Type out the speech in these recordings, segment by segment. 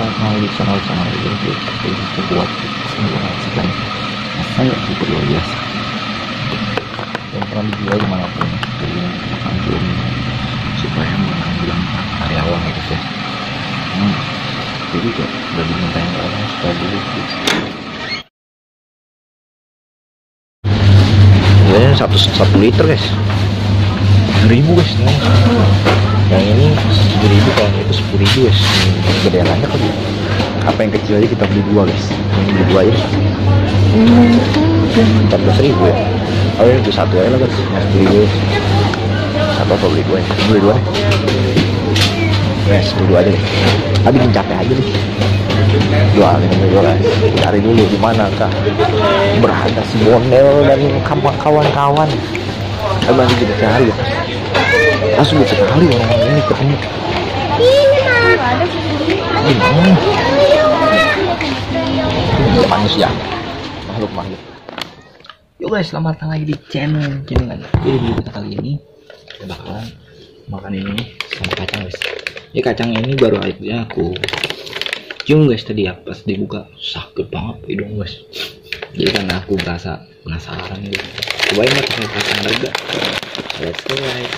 mau di channel itu buat menjelaskan saya super luar biasa yang pernah dijual dimanapun, jadi anjum supaya menanggulangi karyawan gitu ya. Jadi kok udah dimintain orang supaya dulu gitu. Ini satu liter guys, 1.000 guys. Yang ini 7.000, kalau itu 10.000 guys. Gedean aja kali. Apa yang kecil aja kita beli dua guys. Ini beli dua aja 14.000 ya. Oh ini beli satu aja lah guys. Mas beli dua. Satu atau beli dua ya? Beli dua deh. Guys, beli dua aja deh. Tapi bikin capek aja deh. Dua guys. Cari dulu di mana kah berharga si Bondel dan kawan-kawan. Masih kita cari ya. Langsung sekali orang-orang ini ketemu. Ini manusia, makhluk. Yo guys, selamat datang lagi di channel kan. Jadi video kita kali ini kita bakalan makan ini sama kacang guys. Ini kacang ini baru aja aku cium guys tadi ya, pas dibuka sakit banget hidung guys. Jadi karena aku berasa penasaran gitu, cobain lah pakai kacang harga. Let's go guys.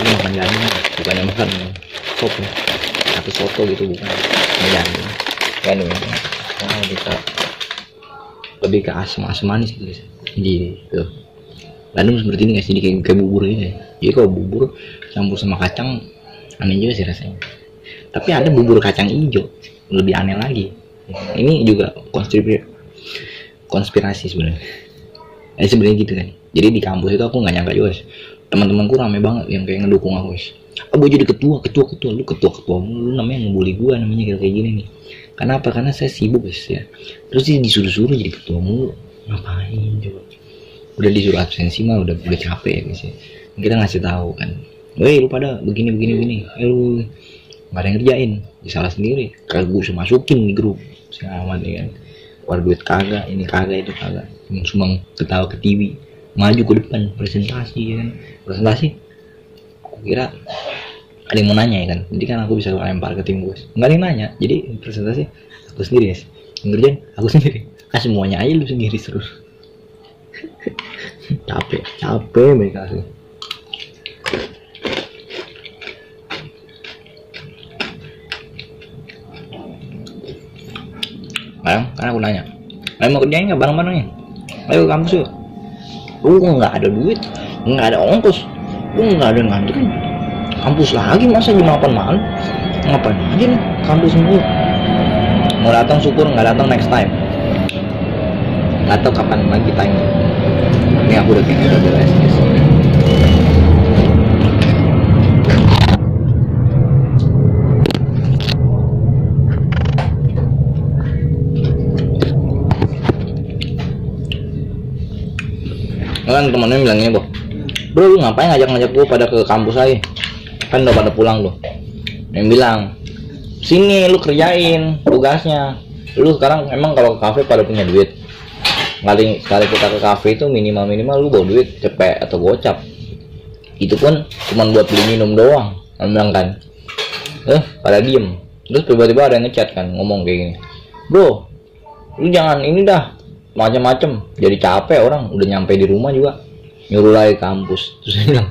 Ini makan jagung, bukannya makan sop ya, atau soto gitu, bukan jagung kan ini. Nah kita lebih ke asam manis gitu guys. Gitu Bandung seperti ini guys, jadi kayak bubur ini. Jadi kalau bubur campur sama kacang aneh juga sih rasanya. Tapi ada bubur kacang hijau lebih aneh lagi. Ini juga konspirasi sebenarnya. Sebenarnya gitu kan. Jadi di kampus itu aku nggak nyangka juga guys, teman-temanku rame banget yang kayak ngedukung aku guys. Aku jadi ketua, lu ketua lu namanya ngebully gua, namanya kayak gini nih. Karena apa? Karena saya sibuk guys ya. Terus dia disuruh-suruh jadi ketua mulu. Ngapain coba? Udah disuruh absensi mah udah capek ya guys ya. Kita ngasih tahu kan, weh lu pada begini, lu nggak ada yang ngerjain, salah sendiri. Kagak gue masukin di grup si aman ya kan. Keluar duit kagak, ini kagak, itu kagak. Cuma ketawa ke TV, maju ke depan presentasi ya kan. Presentasi aku kira ada yang mau nanya ya kan, jadi kan aku bisa lempar ke tim gue. Nggak ada yang nanya, jadi presentasi aku sendiri guys, ngerjain aku sendiri. Semuanya aja lu sendiri terus. capek mereka sih. Karena aku nanya, mau kerjain nggak bareng-barengnya? Ayo ke kampus yuk. Nggak ada duit, nggak ada ongkos, nggak ada nganterin. Kampus lagi masa jam 8 malam? Ngapain aja nih kampus mulu? Mau datang syukur, nggak datang next time. Nggak tahu kapan lagi time. Ini aku udah kayaknya udah beres guys. Kan temennya bilangnya, bro lu ngapain ngajak gua pada ke kampus aja, kan udah pada pulang tuh. Yang bilang sini lu kerjain tugasnya. Lu sekarang emang kalau ke kafe pada punya duit? Sekali kita ke kafe itu minimal lu bawa duit cepet atau gocap, itu pun cuma buat beli minum doang. Bilang kan pada diem. Terus tiba-tiba ada yang ngechat kan, ngomong kayak gini, bro lu jangan ini dah macam-macam, jadi capek orang udah nyampe di rumah juga nyuruh lagi kampus. Terus dia bilang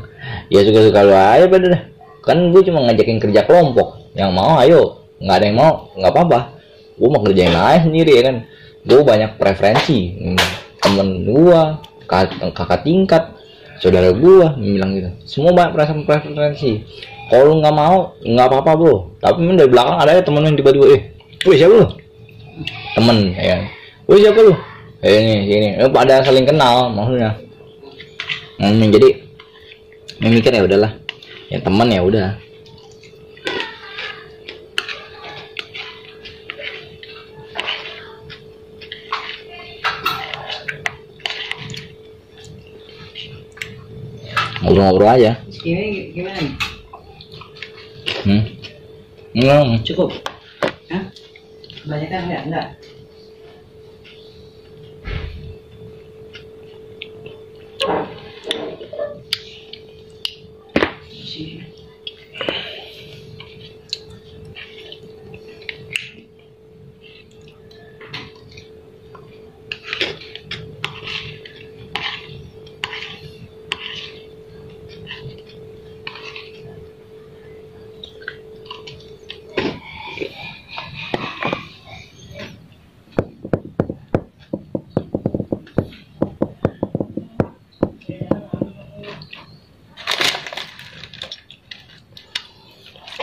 ya suka-suka lu aja pada dah, kan gue cuma ngajakin kerja kelompok, yang mau ayo, nggak ada yang mau nggak apa-apa, gue mau kerjain aja sendiri ya kan. Gue banyak preferensi, temen gue, kakak tingkat, saudara gue bilang gitu, semua banyak preferensi. Kalau lu nggak mau nggak apa-apa bro, tapi dari belakang ada ya temen yang tiba-tiba wih siapa lu, temen ya kan, wih siapa lu, ini pada saling kenal maksudnya. Jadi mikir ya udahlah, ya teman ya udah. Ngobrol-ngobrol aja. Ini gimana nih? Cukup? Hah? Kebanyakan enggak?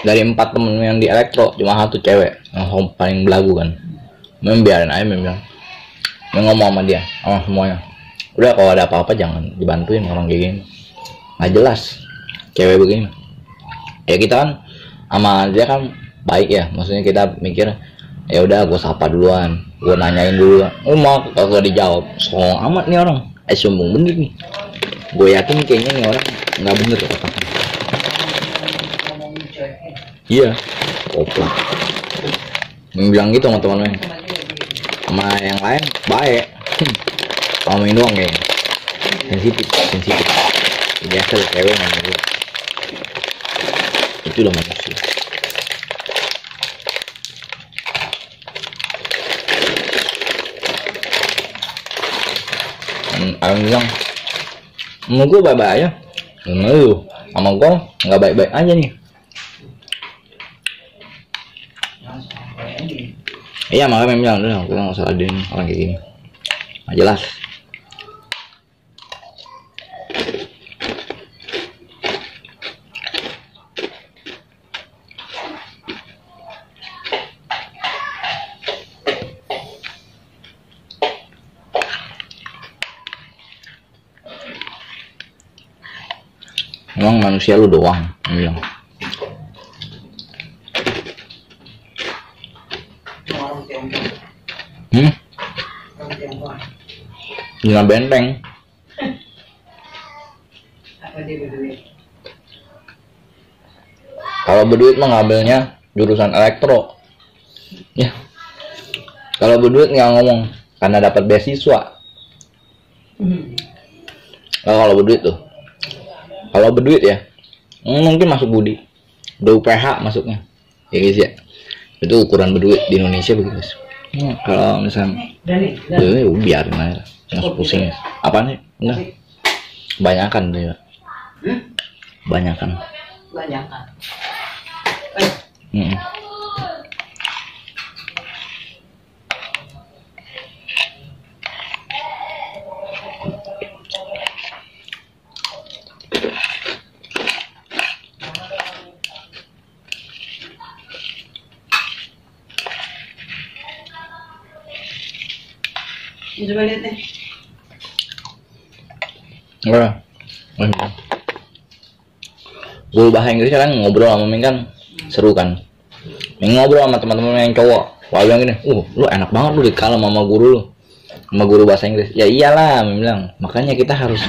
Dari 4 temen yang di elektro cuma 1 cewek yang paling belagu kan. Memang biarin aja, memang ngomong sama dia, sama semuanya. Udah kalau ada apa-apa jangan dibantuin orang kayak gini. Nggak jelas cewek begini. Ya kita kan sama dia kan baik ya, maksudnya kita mikir ya udah gue sapa duluan, gue nanyain dulu. Mau kalau dijawab soal amat nih orang, sombong bener nih. Gue yakin kayaknya nih orang nggak bener otaknya. Iya, oplak. Bilang gitu sama teman-teman. Sama yang lain baik. Sama ini doang kayaknya. Sensitif. Biasa cewek namanya. Itu udah manusia. Orang bilang, menurut gue baik-baik aja. Lu sama gue nggak baik-baik aja nih. Iya makanya memang bilang, gue nggak usah adein orang kayak gini. Nggak jelas. Emang manusia lu doang, bilang. Dengan benteng. Apa dia berduit? Kalau berduit mah ngambilnya jurusan elektro. Ya. Kalau berduit nggak ngomong karena dapat beasiswa. Kalau berduit tuh. Kalau berduit ya, mungkin masuk Budi. Udah UPH masuknya. Ya guys ya. Itu ukuran berduit di Indonesia begitu guys. Kalau misalnya biarin aja. Nggak pusing ya. Apaan nih? Enggak. Banyakan tuh ya. Banyakan. Coba lihat deh. Enggak. Gue bahasa Inggris kan ngobrol sama Ming kan seru kan. Ming ngobrol sama teman-teman yang cowok. Wah bilang gini, lu enak banget lu dikalah sama guru lu. Sama guru bahasa Inggris. Ya iyalah, Ming bilang. Makanya kita harus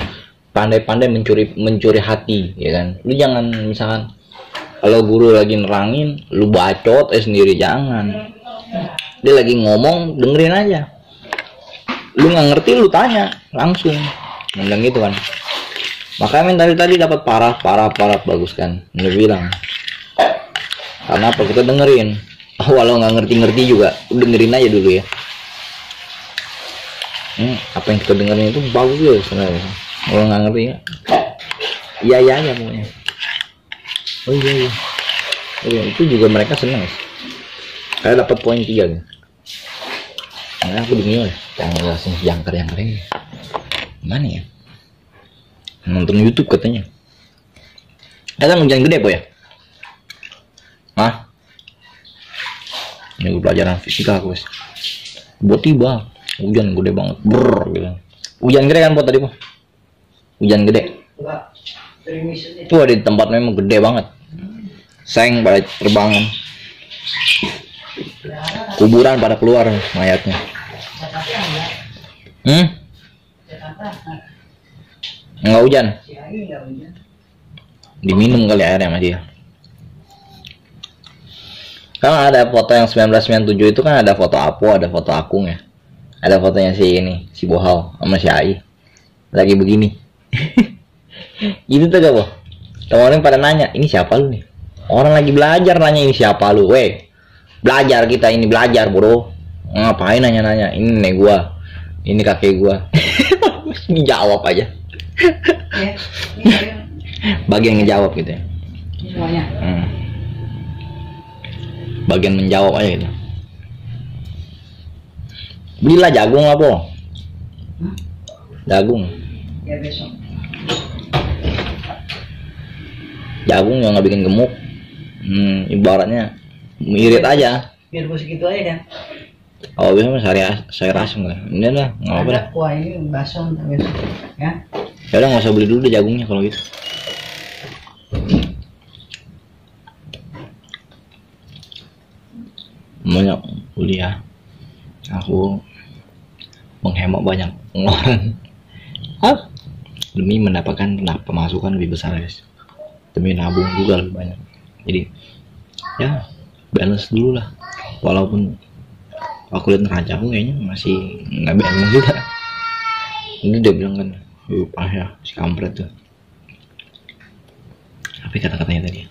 pandai-pandai mencuri hati, ya kan. Lu jangan misalkan kalau guru lagi nerangin, lu bacot sendiri, jangan. Dia lagi ngomong, dengerin aja. Lu nggak ngerti, lu tanya langsung. Bilang gitu kan. Makanya tadi dapat parah bagus kan. Dia bilang. Karena apa, kita dengerin. Walau nggak ngerti juga, dengerin aja dulu ya. Apa yang kita dengerin itu bagus ya sebenarnya. Kalau nggak ngerti ya, iya aja pokoknya. Oh iya. Itu juga mereka senang. Kayak dapat poin 3 gitu. Nah, aku bingung ya, yang ngelasin jangkar yang lain. Mana ya? Nonton YouTube katanya. Kata hujan gede po ya? Hah? Ini pelajaran fisika aku guys. Buat tiba hujan gede banget. Gitu. Hujan gede kan po tadi po? Hujan gede. Tuh di tempat memang gede banget. Seng pada terbangun. Kuburan pada keluar mayatnya. Enggak hujan. Diminum kali airnya sama dia. Kan ada foto yang 1997 itu kan ada foto Apo, ada foto Akung ya. Ada fotonya si ini, si Bohal sama si Ai. Lagi begini. Gitu tuh gak boh? Teman-teman pada nanya, ini siapa lu nih? Orang lagi belajar nanya ini siapa lu, weh. Belajar kita ini belajar bro. Ngapain nanya-nanya? Ini nenek gua, ini kakek gua. Dijawab aja. Bagian ngejawab gitu ya. Semuanya. Bagian menjawab aja gitu. Belilah jagung lah po. Jagung. Ya besok. Jagung yang nggak bikin gemuk. Ibaratnya irit aja. Biar gue segitu aja kan. Oh biasanya saya asem lah. Ini lah nggak apa-apa dah. Ada kuah ini bakso ntar besok. Ya. Ya udah nggak usah beli dulu deh jagungnya kalau gitu. Banyak kuliah, aku menghemat banyak pengeluaran demi mendapatkan pemasukan lebih besar guys, demi nabung juga lebih banyak. Jadi ya balance dulu lah, walaupun aku lihat neraca aku kayaknya masih nggak balance juga. Ini dia bilang kan pas ya si kampret tuh, apa kata-katanya tadi,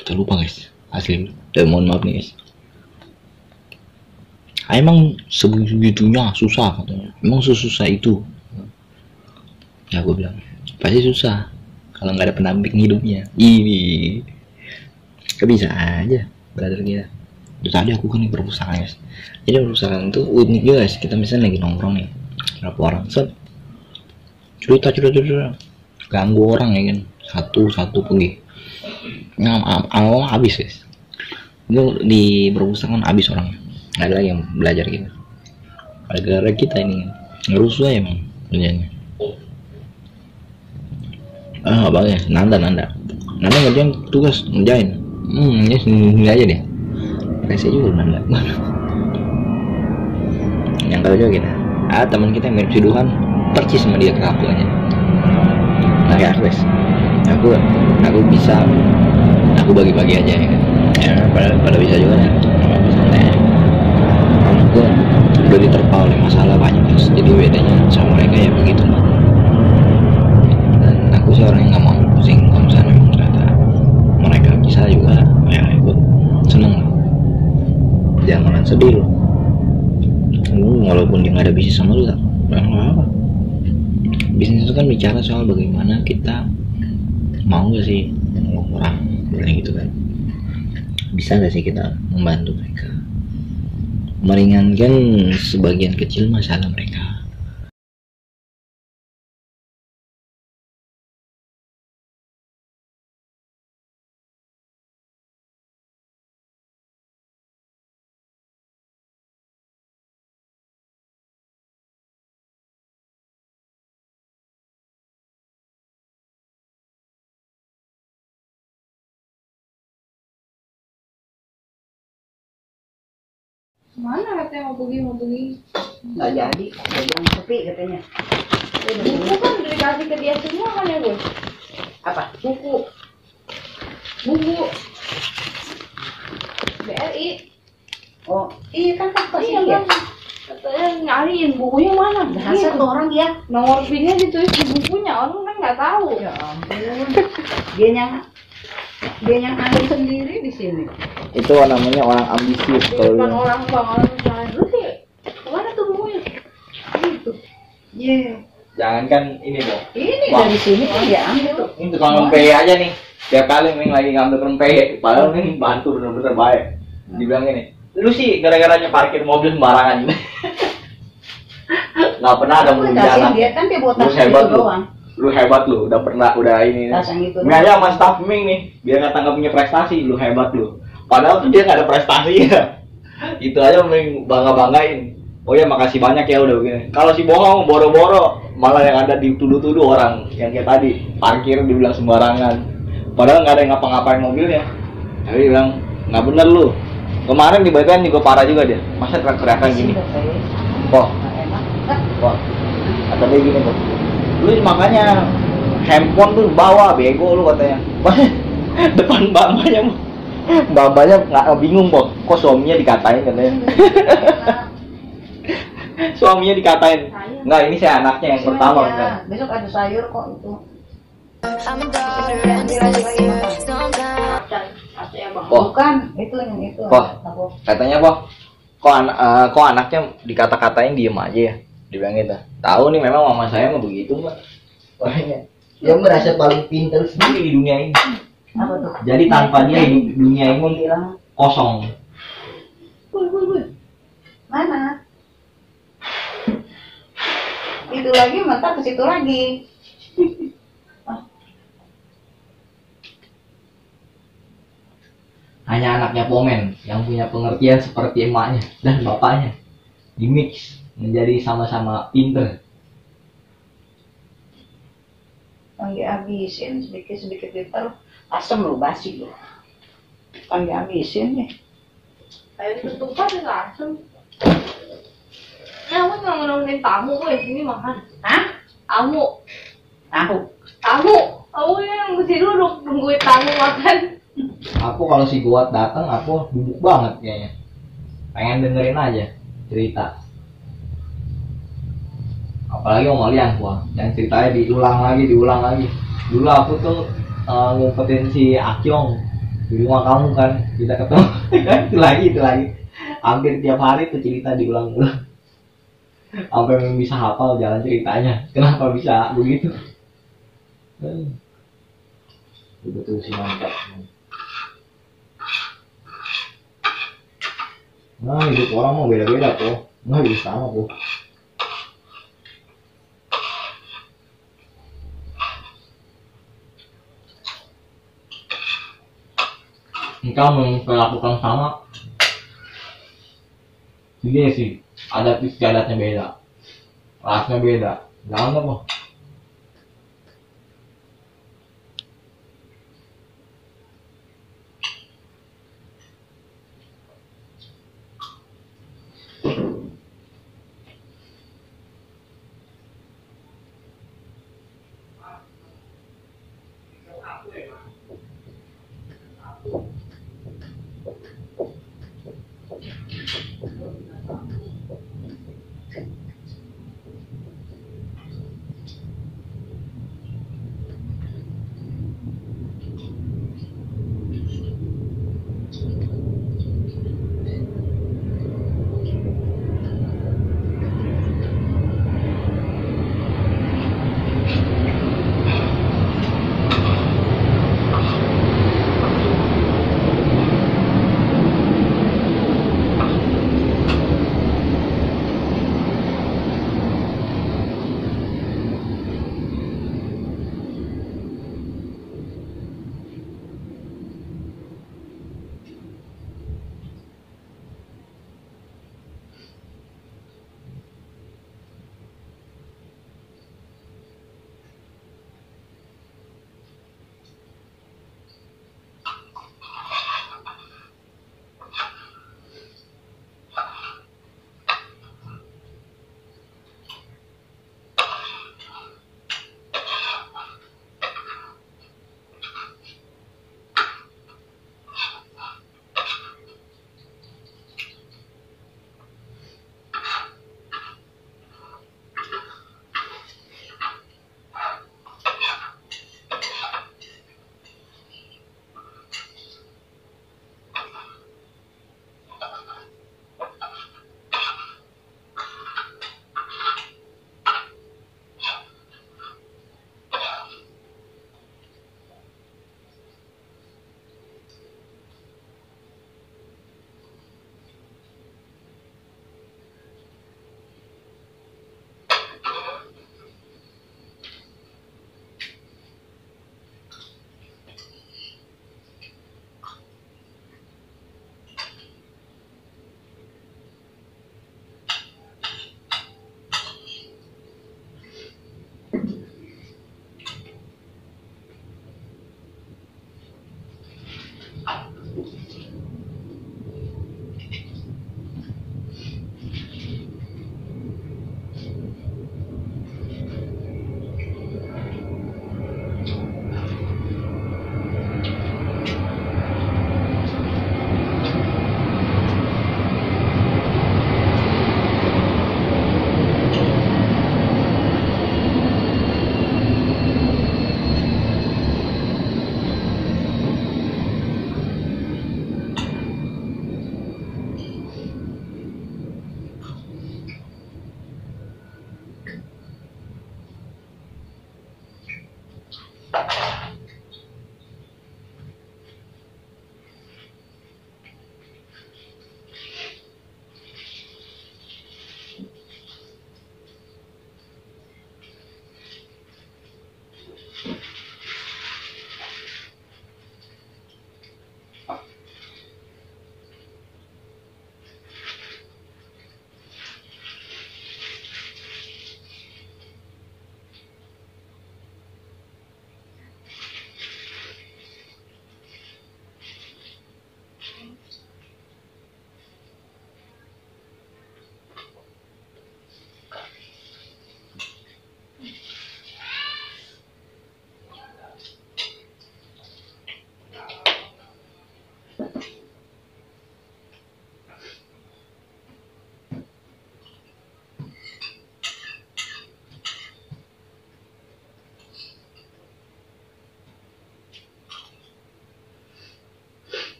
kita lupa guys asli. Dan mohon maaf nih guys, emang sebegitunya susah katanya, emang susah itu. Ya gue bilang pasti susah kalau nggak ada pendamping hidupnya. Ini bisa aja brother kita. Terus tadi aku kan di perpustakaan guys, jadi perpustakaan itu unik juga guys. Kita misalnya lagi nongkrong nih berapa orang, set cerita ganggu orang ya kan, satu pergi awal habis guys. Itu di perpustakaan habis orangnya, nggak ada lagi yang belajar gitu. Gara-gara kita ini ngerusuh ya emang kerjanya. Abang ya, Nanda ngerjain tugas, ngerjain. Ini sini aja deh. Rese juga Nanda. Yang kalau juga kita, teman kita yang mirip si Duhan, percis sama dia kerapuannya. Nah kayak aku guys, aku bisa, aku bagi-bagi aja ya kan. Ya pada bisa juga ya. Aku udah diterpa oleh masalah banyak guys. Jadi bedanya sama mereka ya begitu. Aku sih orang yang nggak mau pusing kalau misalnya memang ternyata mereka bisa juga, ya ikut seneng lah, jangan sedih loh. Walaupun dia nggak ada bisnis sama lu, nggak apa. Bisnis itu kan bicara soal bagaimana kita mau gak sih orang gitu kan, bisa gak sih kita membantu mereka, meringankan sebagian kecil masalah mereka. Mana katanya mau pergi? Nggak jadi. Dia bilang sepi katanya. Buku kan udah dikasih ke dia semua kan ya bos? Apa? Buku BRI. Oh iya kan pasti Iya dia. kan? Katanya nyariin bukunya mana? Dasar tuh orang dia. Nomor pinnya ditulis di bukunya, orang kan nggak tahu. Ya ampun. Dia yang ambil sendiri di sini. Itu namanya orang ambisius. Bukan orang lu sih. Kemana tuh bukunya? Gitu. Iya. Jangan kan ini boh. Ini Wah. dari sini dia ambil tuh. Ini tukang rempey aja nih. Tiap kali Ming lagi ngambil rempey, padahal Ming bantu bener-bener baik. Dibilang ini, lu sih gara-garanya parkir mobil sembarangan. Nggak pernah ada Aku mau dikasih jalan. dia kan dia buat Lu tas hebat itu lu. doang. Lu hebat lu, udah ini. Tas yang itu Ini aja sama staff Ming nih, biar kata nggak punya prestasi, lu hebat lu. Padahal tuh dia nggak ada prestasinya. Itu aja Ming bangga-banggain. Oh ya makasih banyak ya udah begini. Kalau si bohong, boro-boro, malah yang ada dituduh-tuduh orang yang kayak tadi parkir dibilang sembarangan. Padahal nggak ada yang ngapa-ngapain mobilnya. Tapi bilang nggak bener lu. Kemarin di BPN juga parah juga dia. Masa teriak-teriakan gini. Kok, kok, kata dia gini kok. Lu makanya handphone tuh bawa bego lu katanya. Depan mbaknya nggak bingung kok. Kok suaminya dikatain katanya. Suaminya dikatain. Enggak, ini saya anaknya yang pertama kan. Besok ada sayur kok itu. Bukan, itu yang itu. Katanya kok anaknya dikata-katain diem aja ya. Dibilang gitu. Tahu nih memang mama saya mah begitu, Mbak. Makanya dia merasa paling pintar sendiri di dunia ini. Apa tuh? Jadi tanpa dia hidup dunia ini Bilang, kosong. mana? Itu lagi mentak ke situ lagi. hanya anaknya Pomen yang punya pengertian seperti emaknya dan bapaknya, dimix menjadi sama-sama pinter. Kan dihabisin sedikit-sedikit ditaruh. Asam lu, basi lu. Kan dihabisin nih. Kayak ketupat ya asem. Ya, aku nggak nemenin tamu kok di sini makan. Hah? Tamu. Tahu. Tamu. Aku yang mesti duduk nungguin tamu makan. Aku kalau si Guat datang, aku duduk banget kayaknya. Pengen dengerin aja cerita. Apalagi Om Alian gua, yang ceritanya diulang lagi. Dulu aku tuh ngumpetin si Akyong di rumah kamu kan, kita ketemu. itu lagi. Hampir tiap hari tuh cerita diulang-ulang. Sampai bisa hafal jalan ceritanya. Kenapa bisa begitu? Betul sih mantap. Nah, hidup orang mau beda-beda kok. Nggak hidup sama kok. Engkau memperlakukan sama. Dia sih, adat istiadatnya beda. Rasnya beda. Jangan apa.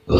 Siapa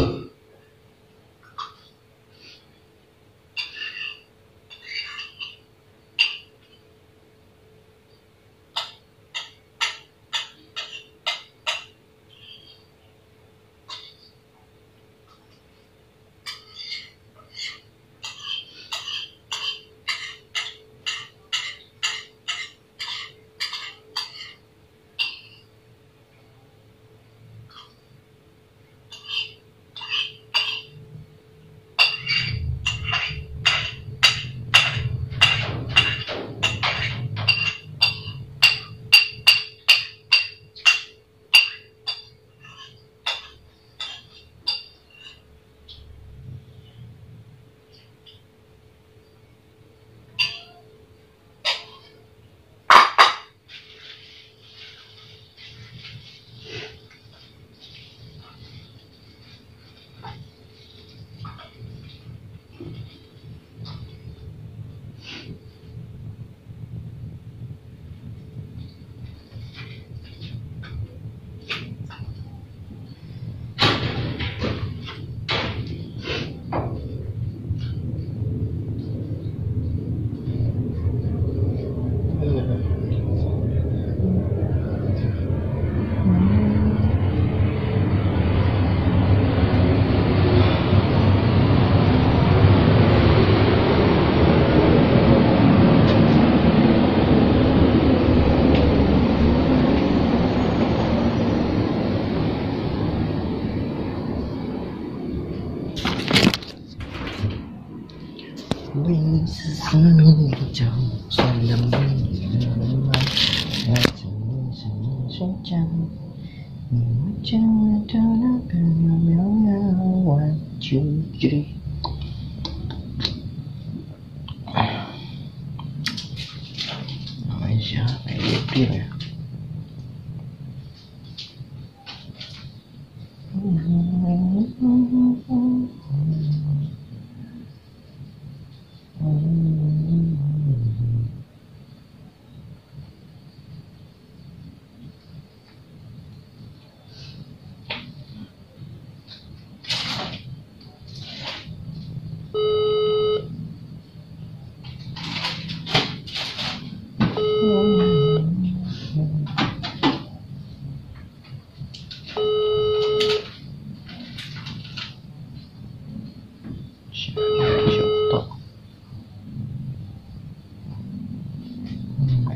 ya?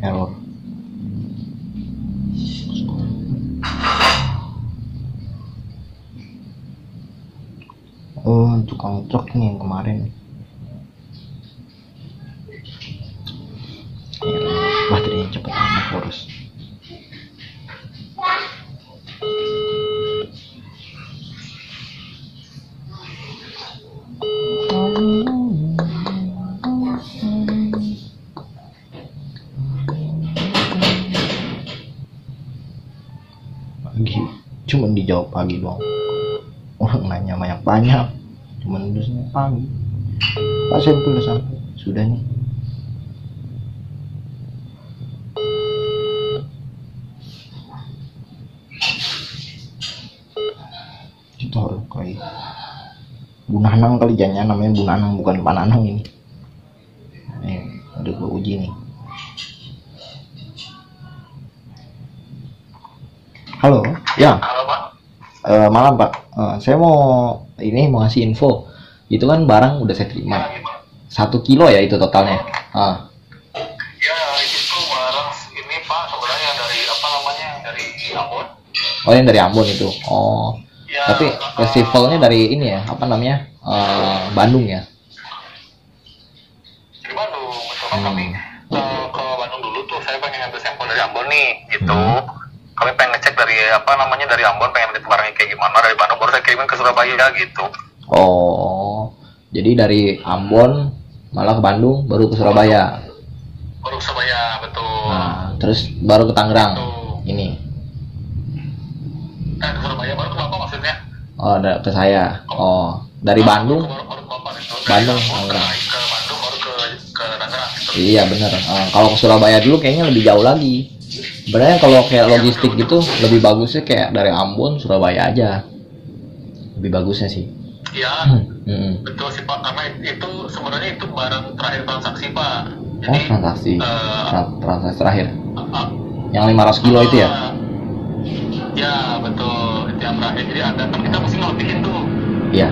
Error. Oh, tukang truk nih yang kemarin. Baterainya cepet amat boros. Pagi, cuman dijawab pagi doang. Orang nanya banyak-banyak, cuman nulisnya pagi. Pak sampel udah sampai, sudah nih. Itu harus kayak Bunanang kali, jangan namanya Bunanang bukan Pananang ini. Udah gua uji nih. Halo, ya. Halo Pak. Malam Pak. Saya mau ngasih info. Itu kan barang udah saya terima. 1 kilo ya itu totalnya. Ya itu barang ini Pak sebenarnya dari dari Ambon. Oh, yang dari Ambon itu. Oh. Ya, Tapi festivalnya dari ini ya, Bandung ya. Di Bandung. Betul kami ke Bandung dulu tuh, saya pengen ngambil sampel dari Ambon nih, gitu. Kami pengen ngecek dari dari Ambon, pengen lihat barangnya kayak gimana, dari Bandung baru saya kirimin ke Surabaya gitu. Oh. Jadi dari Ambon malah ke Bandung baru ke Surabaya. Baru ke Surabaya, betul. Nah, terus baru ke Tangerang. Betul. Ini. Ke Surabaya baru ke Bapak maksudnya? Oh, ke saya. Oh, dari Bandung. Baru ke Bapak itu. Bandung, Ke Tangerang. Bandung baru ke Tangerang gitu. Iya bener. Kalau ke Surabaya dulu kayaknya lebih jauh lagi. Sebenarnya kalau kayak logistik gitu lebih bagusnya kayak dari Ambon Surabaya aja. lebih bagusnya sih. Ya, betul sih Pak, karena itu sebenarnya itu barang terakhir transaksi Pak. Oh, Jadi, transaksi. Transaksi terakhir. uh, Yang 500 kilo itu ya? Ya, betul. Itu yang terakhir. Jadi ada kan kita mesti ngelebihin tuh. Iya.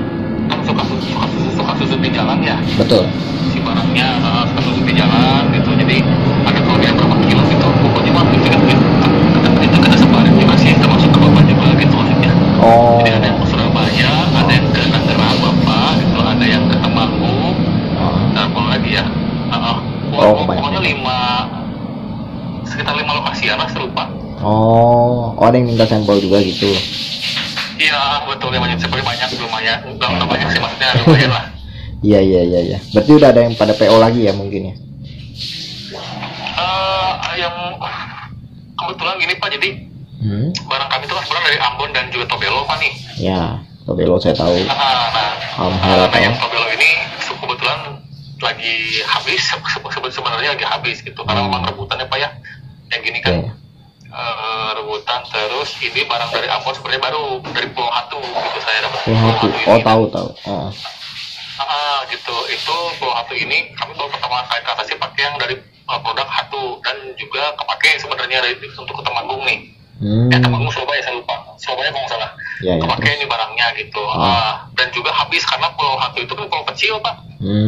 Kan suka susut di jalan ya. Betul. Si barangnya suka susut di jalan gitu. Jadi ada kelebihan berapa kilo gitu. Pokoknya mah itu kita sebarin juga sih, termasuk ke Bapak juga gitu maksudnya. Oh. Jadi ada yang ke Surabaya, ada yang ke Tangerang Bapak, gitu, ada yang ke Temanggung, apa lagi ya? Pokoknya sekitar 5 lokasi ya lah, serupa. Oh, ada yang minta sampel juga gitu. Iya, betul, yang sampel banyak, lumayan. Enggak banyak sih maksudnya, lumayan lah. Iya. Berarti udah ada yang pada PO lagi ya mungkin ya? Yang kebetulan gini Pak, jadi barang kami itu kan sebenarnya dari Ambon dan juga Tobelo Pak nih. Ya, Tobelo saya tahu. Yang Tobelo ini kebetulan lagi habis, sebenarnya lagi habis gitu, karena memang rebutannya Pak ya. Yang gini kan rebutan, terus ini barang dari Ambon sebenarnya baru dari Pulau Hatu gitu, saya dapat Pulau Hatu ini. Oh, tahu. Gitu, itu Pulau Hatu ini kami baru pertama kali transaksi pakai yang dari produk Hatu, dan juga kepake sebenarnya untuk ke Temanggung nih. Temanggung Surabaya, saya lupa, Surabaya kalau nggak salah. Kepake ini barangnya gitu. Dan juga habis karena Pulau Hatu itu kan pulau kecil Pak,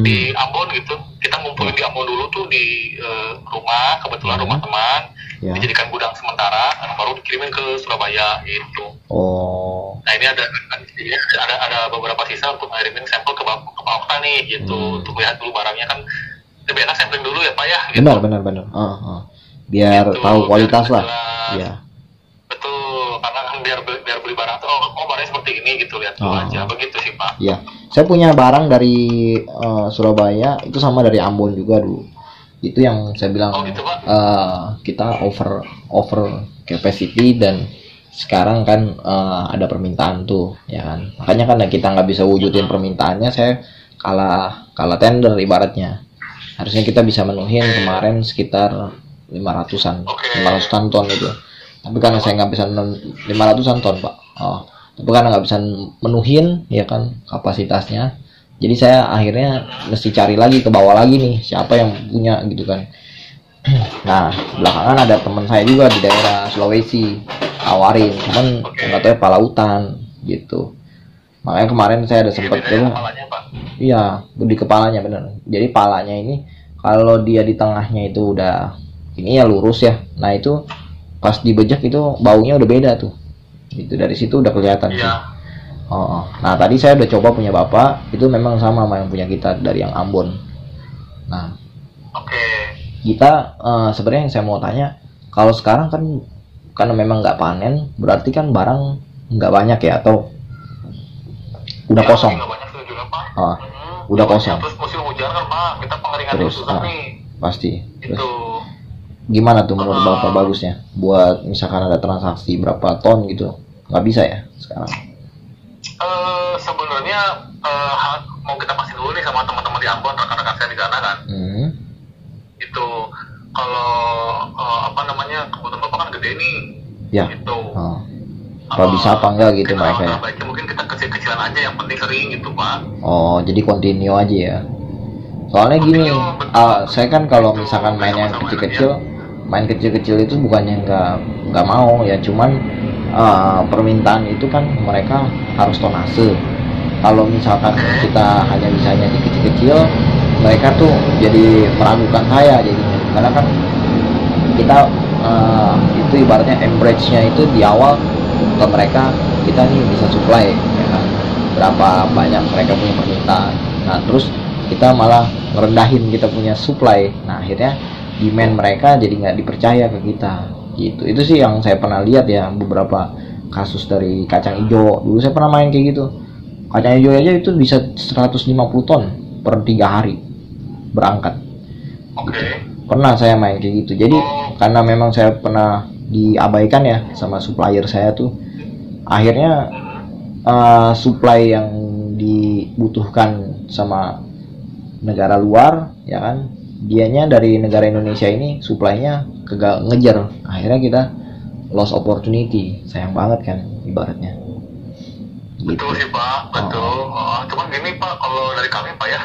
di Ambon gitu. Kita ngumpulin di Ambon dulu tuh di rumah, kebetulan rumah teman, dijadikan gudang sementara, baru dikirimin ke Surabaya gitu. Nah ini ada beberapa sisa untuk ngirimin sampel ke Pak Okta nih gitu, untuk lihat dulu barangnya kan. Lebih enak sampling dulu ya Pak ya. Gitu. Benar. Biar gitu, tahu kualitas lah. Iya. Betul, karena kan biar beli barang tuh barangnya seperti ini gitu, lihat dulu aja, begitu sih Pak. Iya. Saya punya barang dari Surabaya itu sama dari Ambon juga dulu. Itu yang saya bilang gitu, Pak? Kita over capacity, dan sekarang kan ada permintaan tuh, ya kan. Makanya kan kita nggak bisa wujudin permintaannya, saya kalah tender ibaratnya. Harusnya kita bisa menuhin kemarin sekitar 500-an ton itu. Tapi karena saya nggak bisa 500-an ton Pak. Tapi karena nggak bisa menuhin ya kan kapasitasnya. Jadi saya akhirnya mesti cari lagi ke bawah lagi nih, siapa yang punya gitu kan. Nah, belakangan ada teman saya juga di daerah Sulawesi tawarin, cuman nggak tahu ya palautan gitu. Makanya kemarin saya ada sempat iya, di kepalanya bener. Jadi palanya ini kalau dia di tengahnya itu udah ini ya lurus ya. Nah itu pas dibejek itu baunya udah beda tuh. Itu dari situ udah kelihatan sih. Nah tadi saya udah coba punya bapak, itu memang sama yang punya kita dari yang Ambon. Nah, kita sebenarnya yang saya mau tanya, kalau sekarang kan karena memang nggak panen, berarti kan barang nggak banyak ya, atau udah kosong? Udah kosong. Terus musim hujan kan Pak, kita pengeringan susah nih. Pasti. Terus, gimana tuh menurut bapak bagusnya? Buat misalkan ada transaksi berapa ton gitu, nggak bisa ya sekarang? Sebenarnya mau kita pasti dulu nih sama teman-teman di Ambon, rekan-rekan saya di sana kan. Itu kalau kebutuhan bapak kan gede nih. Ya. Gitu. Kalau bisa apa enggak gitu mereka ya? Baiknya mungkin kita kecil-kecilan aja, yang penting sering gitu Pak. Jadi continue aja ya. Soalnya gini, saya kan kalau misalkan main yang kecil-kecil itu bukannya nggak mau ya, cuman permintaan itu kan mereka harus tonase. Kalau misalkan kita hanya bisanya di kecil-kecil, mereka tuh jadi meragukan saya jadinya, karena kan kita itu ibaratnya average-nya itu di awal ke mereka, kita nih bisa supply ya kan, berapa banyak mereka punya permintaan. Nah terus kita malah ngerendahin kita punya supply, nah akhirnya demand mereka jadi nggak dipercaya ke kita gitu. Itu sih yang saya pernah lihat ya, beberapa kasus dari kacang hijau. Dulu saya pernah main kayak gitu, kacang hijau aja itu bisa 150 ton per 3 hari berangkat. Pernah saya main kayak gitu. Jadi karena memang saya pernah diabaikan ya sama supplier saya tuh, akhirnya supply yang dibutuhkan sama negara luar ya kan, dianya dari negara Indonesia ini supply-nya ngejar, akhirnya kita lost opportunity, sayang banget kan ibaratnya. Betul sih Pak, betul. Cuman gini Pak, kalau dari kami Pak ya,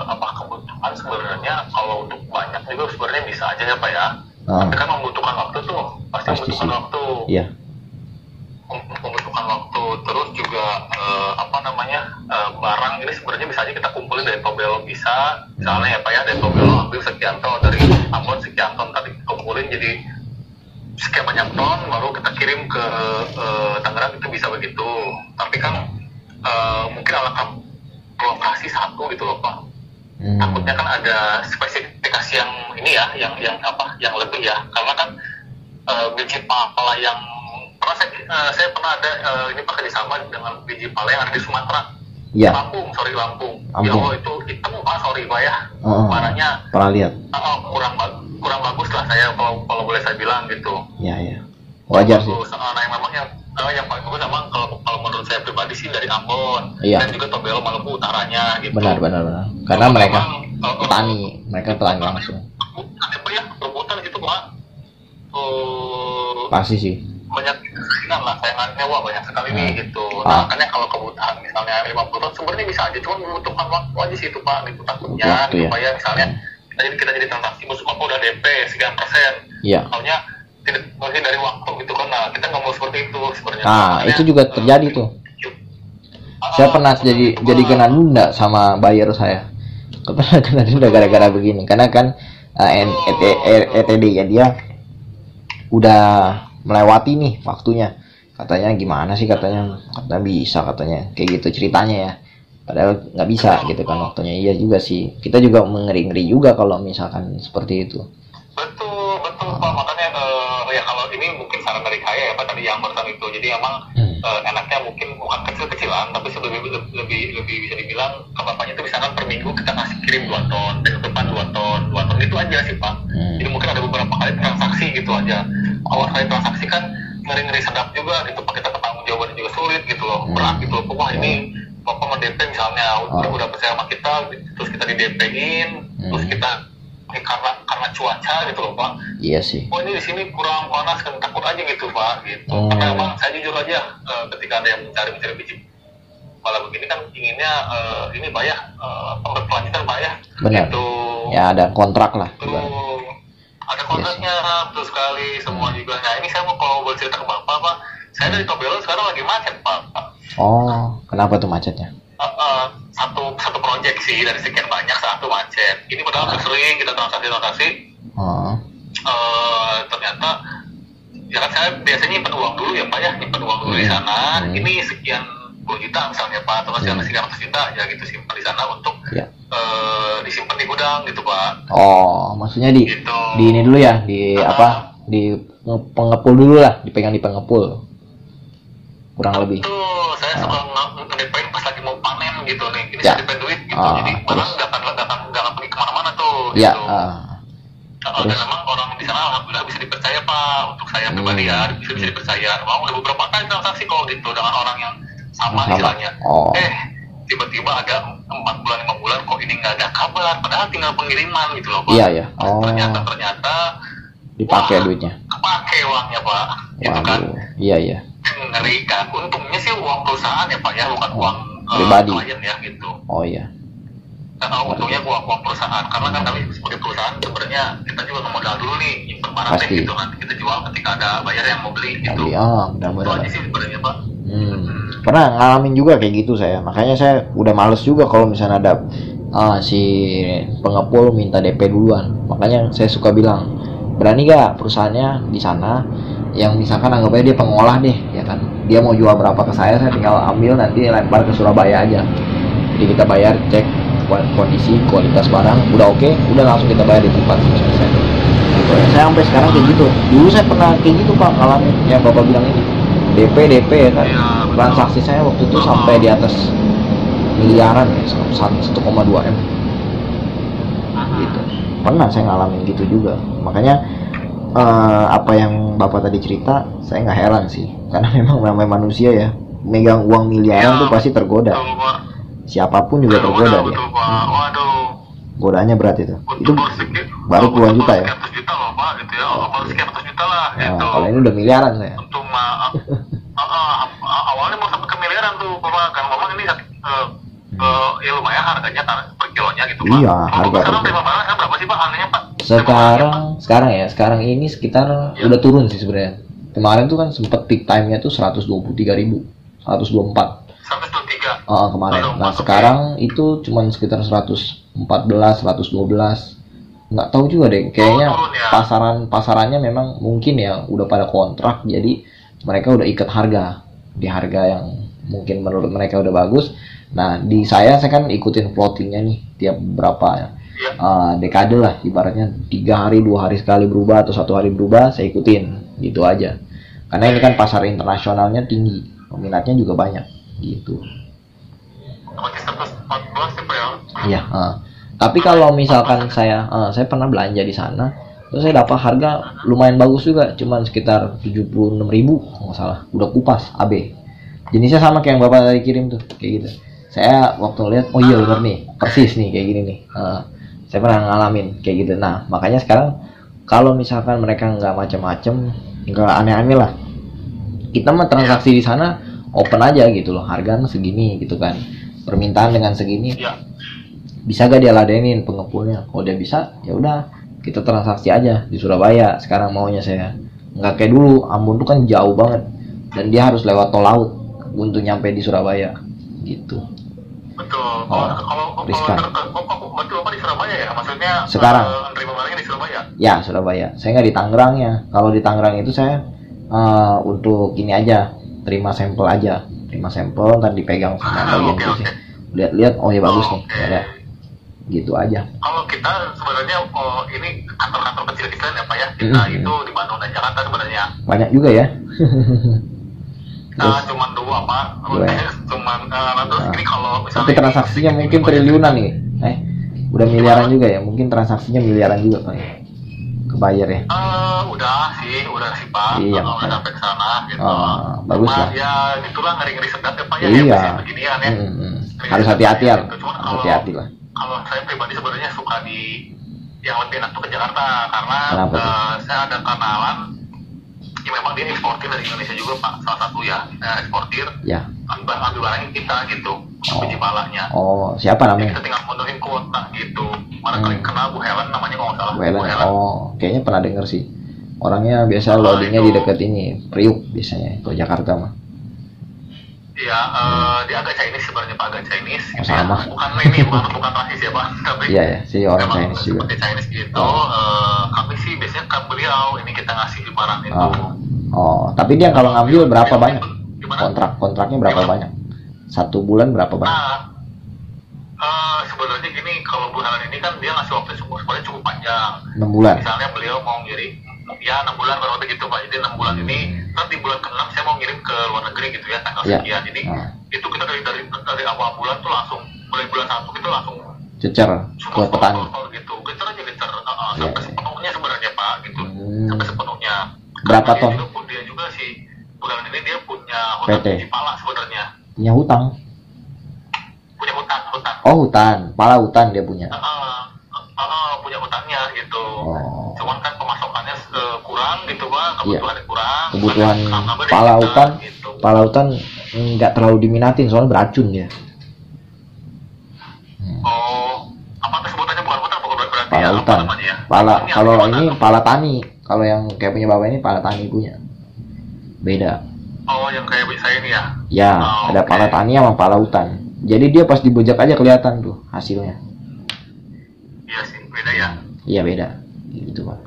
apa kebutuhan sebenarnya kalau untuk banyak juga sebenarnya bisa aja ya Pak ya. Tapi kan membutuhkan waktu tuh, pasti membutuhkan waktu. Iya. Membutuhkan waktu, terus juga apa namanya, barang ini sebenarnya bisa aja kita kumpulin dari Tobelo bisa, misalnya ya Pak ya, dari Tobelo ambil sekian ton, dari Ambon sekian ton tadi kumpulin jadi sekian banyak ton, baru kita kirim ke Tangerang, itu bisa begitu. Tapi kan mungkin alangkah lokasi satu gitu loh Pak. Takutnya kan ada spesifikasi yang ini ya, yang apa, yang lebih ya, karena kan biji pala yang pernah saya pernah ada ini pakai sama dengan biji pala yang ada di Sumatera. Lampung. Ya Allah, itu hitam Pak, sorry Pak ya. Warnanya pernah lihat. Kurang bagus lah saya kalau boleh saya bilang gitu. Iya. Wajar sih. Nah yang memang yang paling bagus memang kalau menurut saya pribadi sih dari Ambon dan juga Tobelo Maluku utaranya gitu. Benar. Karena mereka petani langsung. Apa ya, rebutan gitu Pak. Pasti sih. Banyak keinginan lah, sayangannya wah banyak sekali nih gitu. Nah makanya kalau kebutuhan misalnya 50 ton sebenarnya bisa aja, cuma membutuhkan waktu aja sih itu Pak, itu takutnya supaya misalnya kita jadi transaksi masuk apa udah DP sekian persen. Iya. Soalnya tidak mungkin dari waktu gitu kan, nah kita nggak mau seperti itu sebenarnya. Itu juga terjadi tuh. Saya pernah jadi kena denda sama buyer saya. Kena denda gara-gara begini, karena kan ETD ya, dia udah melewati nih waktunya. Katanya gimana sih, katanya bisa, katanya kayak gitu ceritanya ya. Padahal nggak bisa gitu kan waktunya. Iya juga sih, kita juga mengeri-ngeri juga kalau misalkan seperti itu. Betul Pak, makanya ya kalau ini mungkin saran dari saya ya Pak tadi yang barusan itu. Jadi emang enaknya mungkin bukan kecil-kecilan, tapi lebih bisa dibilang ke bapaknya itu misalkan per minggu kita kasih kirim 2 ton, minggu depan 2 ton itu aja sih Pak. Jadi mungkin ada beberapa kali transaksi gitu aja. Awal kali transaksi kan ngeri-ngeri sedap juga gitu Pak, kita ketanggung jawabannya juga sulit gitu loh, berat gitu loh. Wah ini Bapak mau DP misalnya, udah percaya sama kita, terus kita di DP-in, terus kita karena cuaca gitu loh Pak. Iya sih. Oh ini di sini kurang panas kan, takut aja gitu Pak gitu. Karena emang saya jujur aja, ketika ada yang mencari biji pala begini kan inginnya ini Pak ya, berkelanjutan Pak ya. Benar. Gitu. Ya ada kontrak lah. Ada kontraknya, betul sekali semua juga. Nah ini saya mau kalau boleh cerita ke Bapak Pak, saya dari Tobelo sekarang lagi macet Pak. Oh, kenapa tuh macetnya? Satu proyek sih dari sekian banyak, satu macet. Ini padahal sering kita transaksi. Ternyata ya kan saya biasanya nyimpen uang dulu ya Pak ya, nyimpen uang dulu di sana. Ini sekian 10 juta misalnya Pak, atau sekian 100 juta ya gitu, simpan di sana untuk disimpan di gudang gitu Pak. Oh, maksudnya di ini dulu ya, di pengepul dulu lah, dipegang di pengepul. Kurang lebih. Tuh, saya suka ngedepain pas lagi mau panen gitu nih. Ini saya depain duit gitu. Jadi malah nggak akan pergi kemana-mana tuh. Gitu. Dan memang orang di sana alhamdulillah bisa dipercaya Pak. Untuk saya pribadi ya bisa dipercaya. Mau udah beberapa kali transaksi kalau gitu dengan orang yang sama istilahnya. Tiba-tiba ada 4 bulan 5 bulan kok ini nggak ada kabar. Padahal tinggal pengiriman gitu loh Pak. Iya. Ternyata dipakai duitnya. Kepake uangnya Pak. Gitu kan. Iya. Ngeri kan, untungnya sih uang perusahaan ya Pak ya, bukan uang pribadi klien ya gitu. Oh iya. Karena untungnya uang perusahaan, karena kan kami sebagai perusahaan sebenarnya kita juga ngemodal dulu nih, nyimpen barang deh gitu, nanti kita jual ketika ada bayar yang mau beli gitu. Itu aja sih sebenarnya Pak. Pernah ngalamin juga kayak gitu saya, makanya saya udah males juga kalau misalnya ada si pengepul minta DP duluan. Makanya saya suka bilang, berani gak perusahaannya di sana yang misalkan anggap aja dia pengolah deh ya kan, dia mau jual berapa ke saya tinggal ambil nanti lempar ke Surabaya aja. Jadi kita bayar, cek kondisi kualitas barang udah oke, udah langsung kita bayar di tempat selesai gitu ya. Saya sampai sekarang kayak gitu. Dulu saya pernah kayak gitu Pak, ngalamin yang Bapak bilang ini, DP ya kan. Transaksi saya waktu itu sampai di atas miliaran ya, 1,2 M gitu. Pernah saya ngalamin gitu juga. Makanya apa yang Bapak tadi cerita, saya nggak heran sih, karena memang namanya manusia ya, megang uang miliaran tuh pasti tergoda. Siapapun juga tergoda dia. Godaannya berat itu. Itu baru puluhan juta ya. Nah, kalau ini udah miliaran saya. Awalnya mau 1 bayaran tuh Bapak kan memang ini ya lumayan harganya per kilonya gitu Pak. Iya, Kalau harga Bapak sekarang per terima barangnya berapa sih Pak harganya Pak? Sekarang ini sekitar udah turun sih sebenarnya. Kemarin tuh kan sempet peak time-nya tuh 123.000, 124. 123. Kemarin. Nah, sekarang itu cuman sekitar 114, 112. Nggak tahu juga deh, kayaknya pasarannya memang mungkin ya udah pada kontrak, jadi mereka udah ikat harga di harga yang mungkin menurut mereka udah bagus. Nah, di saya kan ikutin floatingnya nih tiap berapa dekade lah, ibaratnya 3 hari 2 hari sekali berubah atau 1 hari berubah, saya ikutin gitu aja. Karena ini kan pasar internasionalnya tinggi, peminatnya juga banyak gitu. Iya. Tapi kalau misalkan saya pernah belanja di sana, terus saya dapat harga lumayan bagus juga, cuman sekitar 76.000 kalau nggak salah, udah kupas AB. Jenisnya sama kayak yang Bapak tadi kirim tuh, kayak gitu. Saya waktu lihat, oh iya bener nih, persis nih kayak gini nih. Saya pernah ngalamin kayak gitu. Nah, makanya sekarang kalau misalkan mereka nggak macam-macam, nggak aneh-aneh lah, kita mah transaksi di sana open aja gitu loh, harga segini gitu kan, permintaan dengan segini. Bisa gak dia ladenin pengepulnya? Kalau dia bisa, ya udah kita transaksi aja di Surabaya. Sekarang maunya saya nggak kayak dulu, Ambon tuh kan jauh banget dan dia harus lewat tol laut untuk nyampe di Surabaya gitu. Betul. Kalau betul apa di Surabaya ya? Maksudnya sekarang nerima barangnya di Surabaya? Ya, Surabaya. Saya nggak di Tangerangnya. Kalau di Tangerang itu saya untuk ini aja, terima sampel aja, ntar dipegang sama bagian itu sih. Lihat-lihat, oh ya bagus nih, ya gitu aja. Kalau kita sebenarnya ini kantor-kantor kecil kita ya Pak ya, kita itu di Bandung dan Jakarta sebenarnya. Banyak juga ya. Cuman 2 Pak. Cuman terus ini kalau misalnya. Tapi transaksinya mungkin triliunan nih. Udah miliaran juga ya, mungkin transaksinya miliaran juga Pak. Kebayar ya? Udah sih Pak. Iya. Udah sampai ke sana gitu. Bagus lah. Ya itulah ngeri-ngeri sedap ya Pak ya. Iya. Beginian ya. Harus hati-hati ya. Hati-hati lah. Kalau saya pribadi sebenarnya suka di yang lebih enak tuh ke Jakarta karena saya ada kenalan ya memang dia eksportir dari Indonesia juga Pak, salah satu ya eksportir. Ya. Ambil barangnya kita gitu, biji palanya. Siapa namanya? Kita tinggal menuhin kuota gitu. Mana kalian kenal Bu Helen namanya kalau nggak salah. Bu Helen. Kayaknya pernah denger sih. Orangnya biasa loadingnya di dekat ini, Priuk biasanya kalau Jakarta mah. Iya, dia agak Chinese sebenarnya Pak, agak Chinese. Gitu sama. Ya. Bukan rasis ya Pak, tapi iya sih orang Chinese juga. Seperti Chinese gitu. Kami sih biasanya ke beliau ini kita ngasih barang itu. Tapi dia kalau ngambil berapa banyak? Kontraknya berapa banyak? 1 bulan berapa banyak? Sebenarnya gini, kalau bulan ini kan dia ngasih waktu sebenarnya cukup panjang. 6 bulan. Misalnya beliau mau ngirim, ya 6 bulan baru gitu Pak. Jadi 6 bulan ini, nanti bulan ke-6 saya mau ngirim ke luar negeri gitu ya, tanggal sekian. Jadi itu kita dari awal bulan tuh langsung, mulai bulan 1 kita langsung cecer ke petani. Gitu, gecer sampai sepenuhnya sebenarnya Pak gitu, sampai sepenuhnya. Berapa ton? Dia juga sih bulan ini dia punya hutang biji pala sebenarnya. Punya hutang? Punya hutang. Hutan, pala hutan dia punya. Punya hutangnya gitu. Cuman kan pemasokannya kurang gitu Pak, kebutuhannya kurang. Kebutuhan pala hutan nggak terlalu diminatin soalnya beracun dia. Apa sebutannya bukan hutan, berarti pala hutan. Kalau ini pala tani. Kalau yang kayak punya Bapak ini pala tani punya. Beda. Yang kayak saya ini ya? Ya, ada pala tani sama pala hutan. Jadi dia pas dibojak aja kelihatan tuh hasilnya. Iya sih, beda ya? Iya beda, gitu Pak.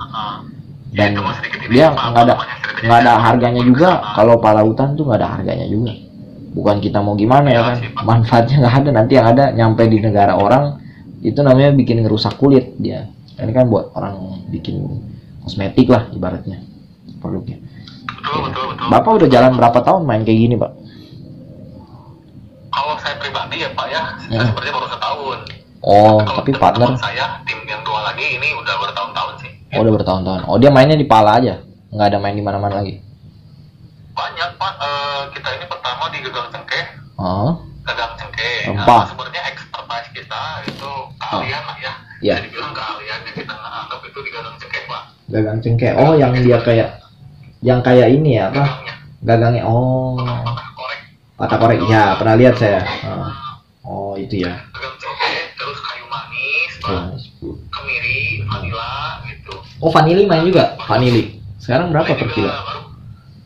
Dan dia nggak ada harganya juga. Kalau pala hutan tuh nggak ada harganya juga. Bukan kita mau gimana ya kan? Manfaatnya nggak ada. Nanti yang ada nyampe di negara orang itu namanya bikin ngerusak kulit dia. Ini kan buat orang bikin kosmetik lah ibaratnya produknya. Betul. Bapak udah jalan berapa tahun main kayak gini Pak? Kalau saya pribadi ya Pak ya, saya sebenarnya baru setahun. Tapi partner saya tim yang 2 lagi ini udah bertahun-tahun sih. Udah bertahun-tahun. Dia mainnya di pala aja, nggak ada main di mana-mana lagi. Banyak Pak. Kita ini pertama di Gagang Cengkeh. Gagang Cengkeh. Sebenarnya expertise kita itu keahlian lah ya. Iya. Bisa dibilang keahlian yang kita anggap itu di Gagang Cengkeh Pak. Gagang Cengkeh. Yang dia kayak ini ya apa? Gagangnya. Korek. Patah korek, ya pernah lihat saya. Oh itu ya. Gagang coklat, terus kayu manis, kemiri, vanila gitu. Oh vanili main juga, vanili. Sekarang berapa per kilo?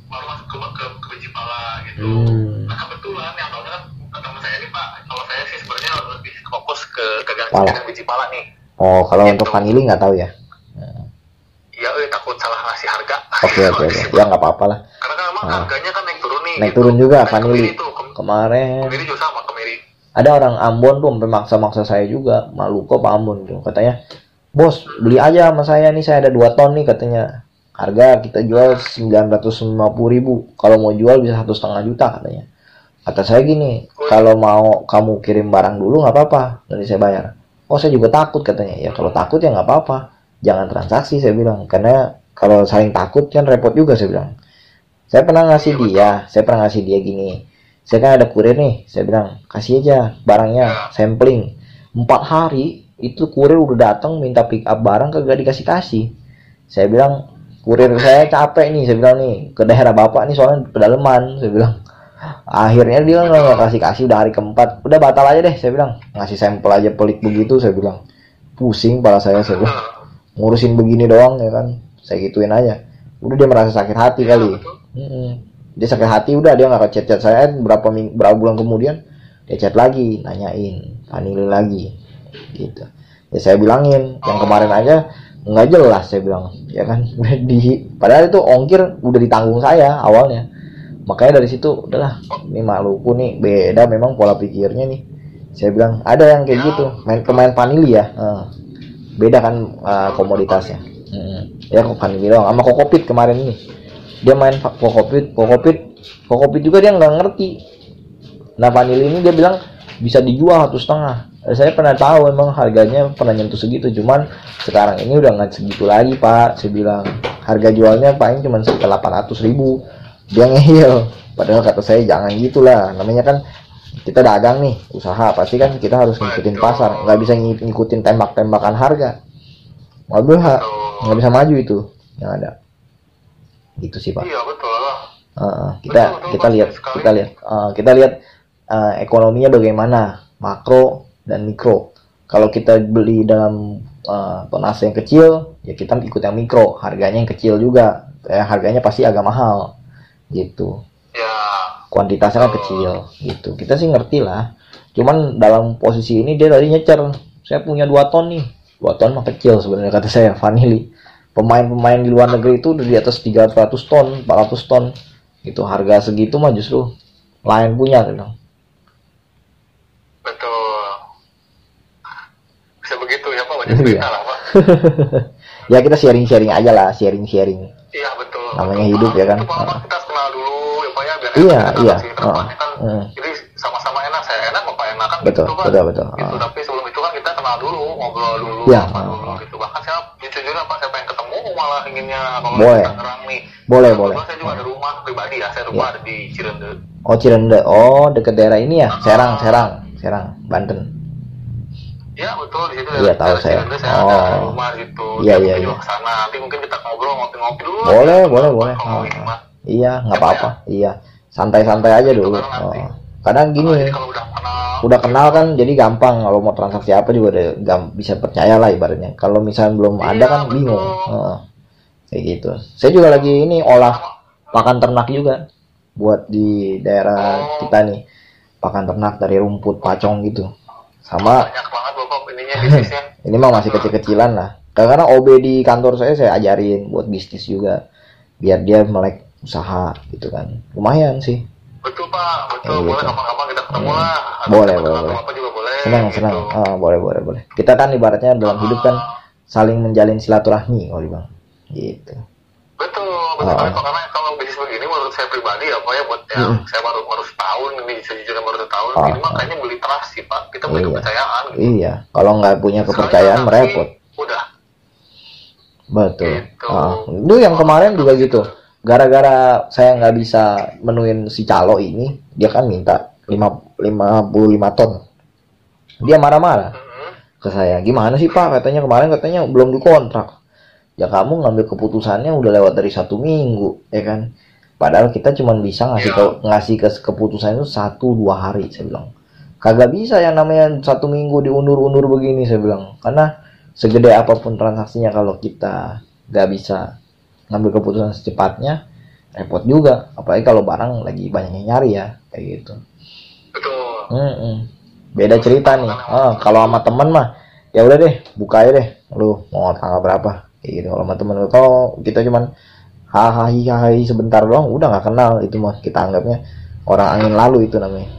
Baru masuk ke biji pala gitu. Nah kebetulan yang tahunya kan teman saya ini Pak, kalau saya sih sebenarnya lebih fokus ke gagang biji pala nih. Oh kalau gitu. Untuk vanili nggak tahu ya? Iya, takut salah ngasih harga. Oke. Ya nggak apa-apa lah. Karena kan memang harganya kan naik turun nih. Naik turun juga vanili. Kemarin. Kemiri juga sama kemiri. Ada orang Ambon tuh sampai maksa-maksa saya juga, Maluku apa Ambon tuh, katanya, bos beli aja sama saya nih, saya ada 2 ton nih katanya, harga kita jual 950.000, kalau mau jual bisa 1,5 juta katanya. Kata saya gini, kalau mau kamu kirim barang dulu nggak apa-apa, nanti saya bayar. Oh saya juga takut katanya, ya kalau takut ya nggak apa-apa, jangan transaksi saya bilang, karena kalau saling takut kan repot juga saya bilang. Saya pernah ngasih dia gini. Saya kan ada kurir nih, saya bilang kasih aja barangnya, sampling 4 hari itu kurir udah datang minta pick up barang kagak dikasih. Saya bilang kurir saya capek nih, saya bilang nih ke daerah bapak nih soalnya pedalaman, saya bilang. Akhirnya dia nggak kasih udah hari keempat, udah batal aja deh, saya bilang ngasih sampel aja pelik begitu, saya bilang pusing kepala saya bilang ngurusin begini doang ya kan, saya gituin aja. Udah dia merasa sakit hati kali. Dia sakit hati, udah dia nggak chat saya. Berapa bulan kemudian dia chat lagi, nanyain vanili lagi gitu. Ya saya bilangin yang kemarin aja nggak jelas, saya bilang ya kan. Padahal itu ongkir udah ditanggung saya awalnya. Makanya dari situ udahlah, ini Maluku nih beda memang pola pikirnya nih. Saya bilang ada yang kayak gitu, pemain vanili ya, beda kan komoditasnya. Ya kok vanili doang sama kokopit kemarin nih. Dia main kokopit juga dia nggak ngerti. Nah vanili ini dia bilang bisa dijual 1,5. Saya pernah tahu emang harganya pernah nyentuh segitu, cuman sekarang ini udah nggak segitu lagi Pak. Saya bilang harga jualnya paling cuma sekitar 800.000. Dia ngehil. Padahal kata saya jangan gitulah. Namanya kan kita dagang nih, usaha pasti kan kita harus ngikutin pasar, nggak bisa ngikutin tembak-tembakan harga. Nggak bisa maju itu yang ada. Gitu sih Pak. Iya betul. Kita lihat ekonominya bagaimana, makro dan mikro. Kalau kita beli dalam tonase yang kecil, ya kita ikut yang mikro, harganya yang kecil juga, harganya pasti agak mahal, gitu. Ya. Kuantitasnya kan kecil, gitu. Kita sih ngerti lah. Cuman dalam posisi ini dia tadi nyecer, saya punya 2 ton nih, 2 ton mah kecil sebenarnya kata saya, vanili. Pemain-pemain di luar negeri itu udah di atas 300 ton, 400 ton. Itu harga segitu mah justru lain punya gitu. Betul. Bisa begitu ya Pak, banyak cerita lah Pak. Ya kita sharing-sharing aja lah, sharing. Iya betul. Namanya hidup ya kan. Itu Pak, kita kenal dulu ya Pak ya, biar iya. Jadi sama-sama enak, saya enak, Bapak enak kan betul, gitu Pak. Betul. Gitu, tapi sebelum itu kan kita kenal dulu, ngobrol dulu, ya, dulu gitu. Bahkan saya jujur Pak, saya pengen ketemu malah inginnya kalau boleh. Tangerang nih. Boleh. Saya juga ada rumah pribadi ya, saya rumah ada di Cirende. Oh Cirende, deket daerah ini ya, Serang, Banten. Ya betul, di situ iya tahu saya. Cirende, saya ada rumah gitu. Iya. Juga kesana. Nanti mungkin kita ngobrol ngopi-ngopi dulu. Boleh. Iya, nggak apa-apa. Iya, santai-santai aja dulu. Kadang gini, udah kenal kan, jadi gampang kalau mau transaksi apa juga udah bisa percaya lah ibaratnya. Kalau misalnya belum ada kan bingung. Kayak gitu. Saya juga lagi ini olah pakan ternak juga buat di daerah kita nih, pakan ternak dari rumput pacong gitu. Sama banyak banget Bapak ininya bisnisnya. Ini mah masih kecil-kecilan lah. Karena OB di kantor saya ajarin buat bisnis juga, biar dia melek usaha gitu kan. Lumayan sih. Betul Pak, betul. Boleh kapan-kapan kita ketemu lah. Boleh. Apa juga boleh. Senang. Gitu. Boleh. Kita kan ibaratnya dalam hidup kan saling menjalin silaturahmi, kalau Bang. Gitu. Betul. Karena kalau bisnis begini menurut saya pribadi ya Pak ya, buat yang saya baru setahun ini, sejujurnya baru setahun, ini makanya beli trust sih Pak. Kita beli kepercayaan. Gitu. Iya. Kalau nggak punya kepercayaan merepot. Udah. Betul. Itu yang kemarin juga gitu. Gara-gara saya nggak bisa menuin si calo ini, dia kan minta 55 ton. Dia marah-marah ke saya. Gimana sih Pak? Katanya kemarin belum dikontrak. Ya kamu ngambil keputusannya udah lewat dari 1 minggu, ya kan? Padahal kita cuma bisa ngasih keputusan itu 1-2 hari, saya bilang. Kagak bisa yang namanya 1 minggu diundur-undur begini, saya bilang. Karena segede apapun transaksinya, kalau kita nggak bisa ngambil keputusan secepatnya, repot juga. Apalagi kalau barang lagi banyak yang nyari ya, kayak gitu. Betul. Beda cerita nih. Kalau sama teman mah, ya udah deh, buka aja deh. Lu mau tanggal berapa? Kayak gitu. Kalau sama teman, kalau kita cuman hahaha sebentar doang, udah nggak kenal, itu mah kita anggapnya orang angin lalu itu namanya.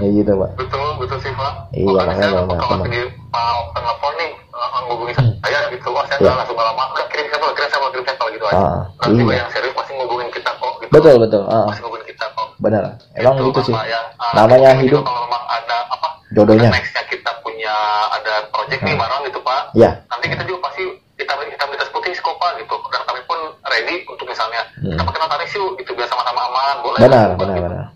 Ya gitu, Pak. Betul sih, Pak. Iya, makanya kalau lagi telepon nih, ngubungin saya gitu, saya nggak langsung lama, udah kirim sampel gitu aja. Nanti yang serius pasti ngubungin kita kok. Gitu. Betul. Pasti ngubungin kita kok. Benar. Emang gitu sih. Namanya hidup. Kalau memang ada jodohnya. Nextnya kita punya ada project nih bareng gitu, Pak. Iya. Nanti kita juga pasti kita minta putih kok, Pak, gitu. Dan kami pun ready untuk misalnya kita pakai notaris yuk, gitu, biar sama-sama aman. Boleh. Benar.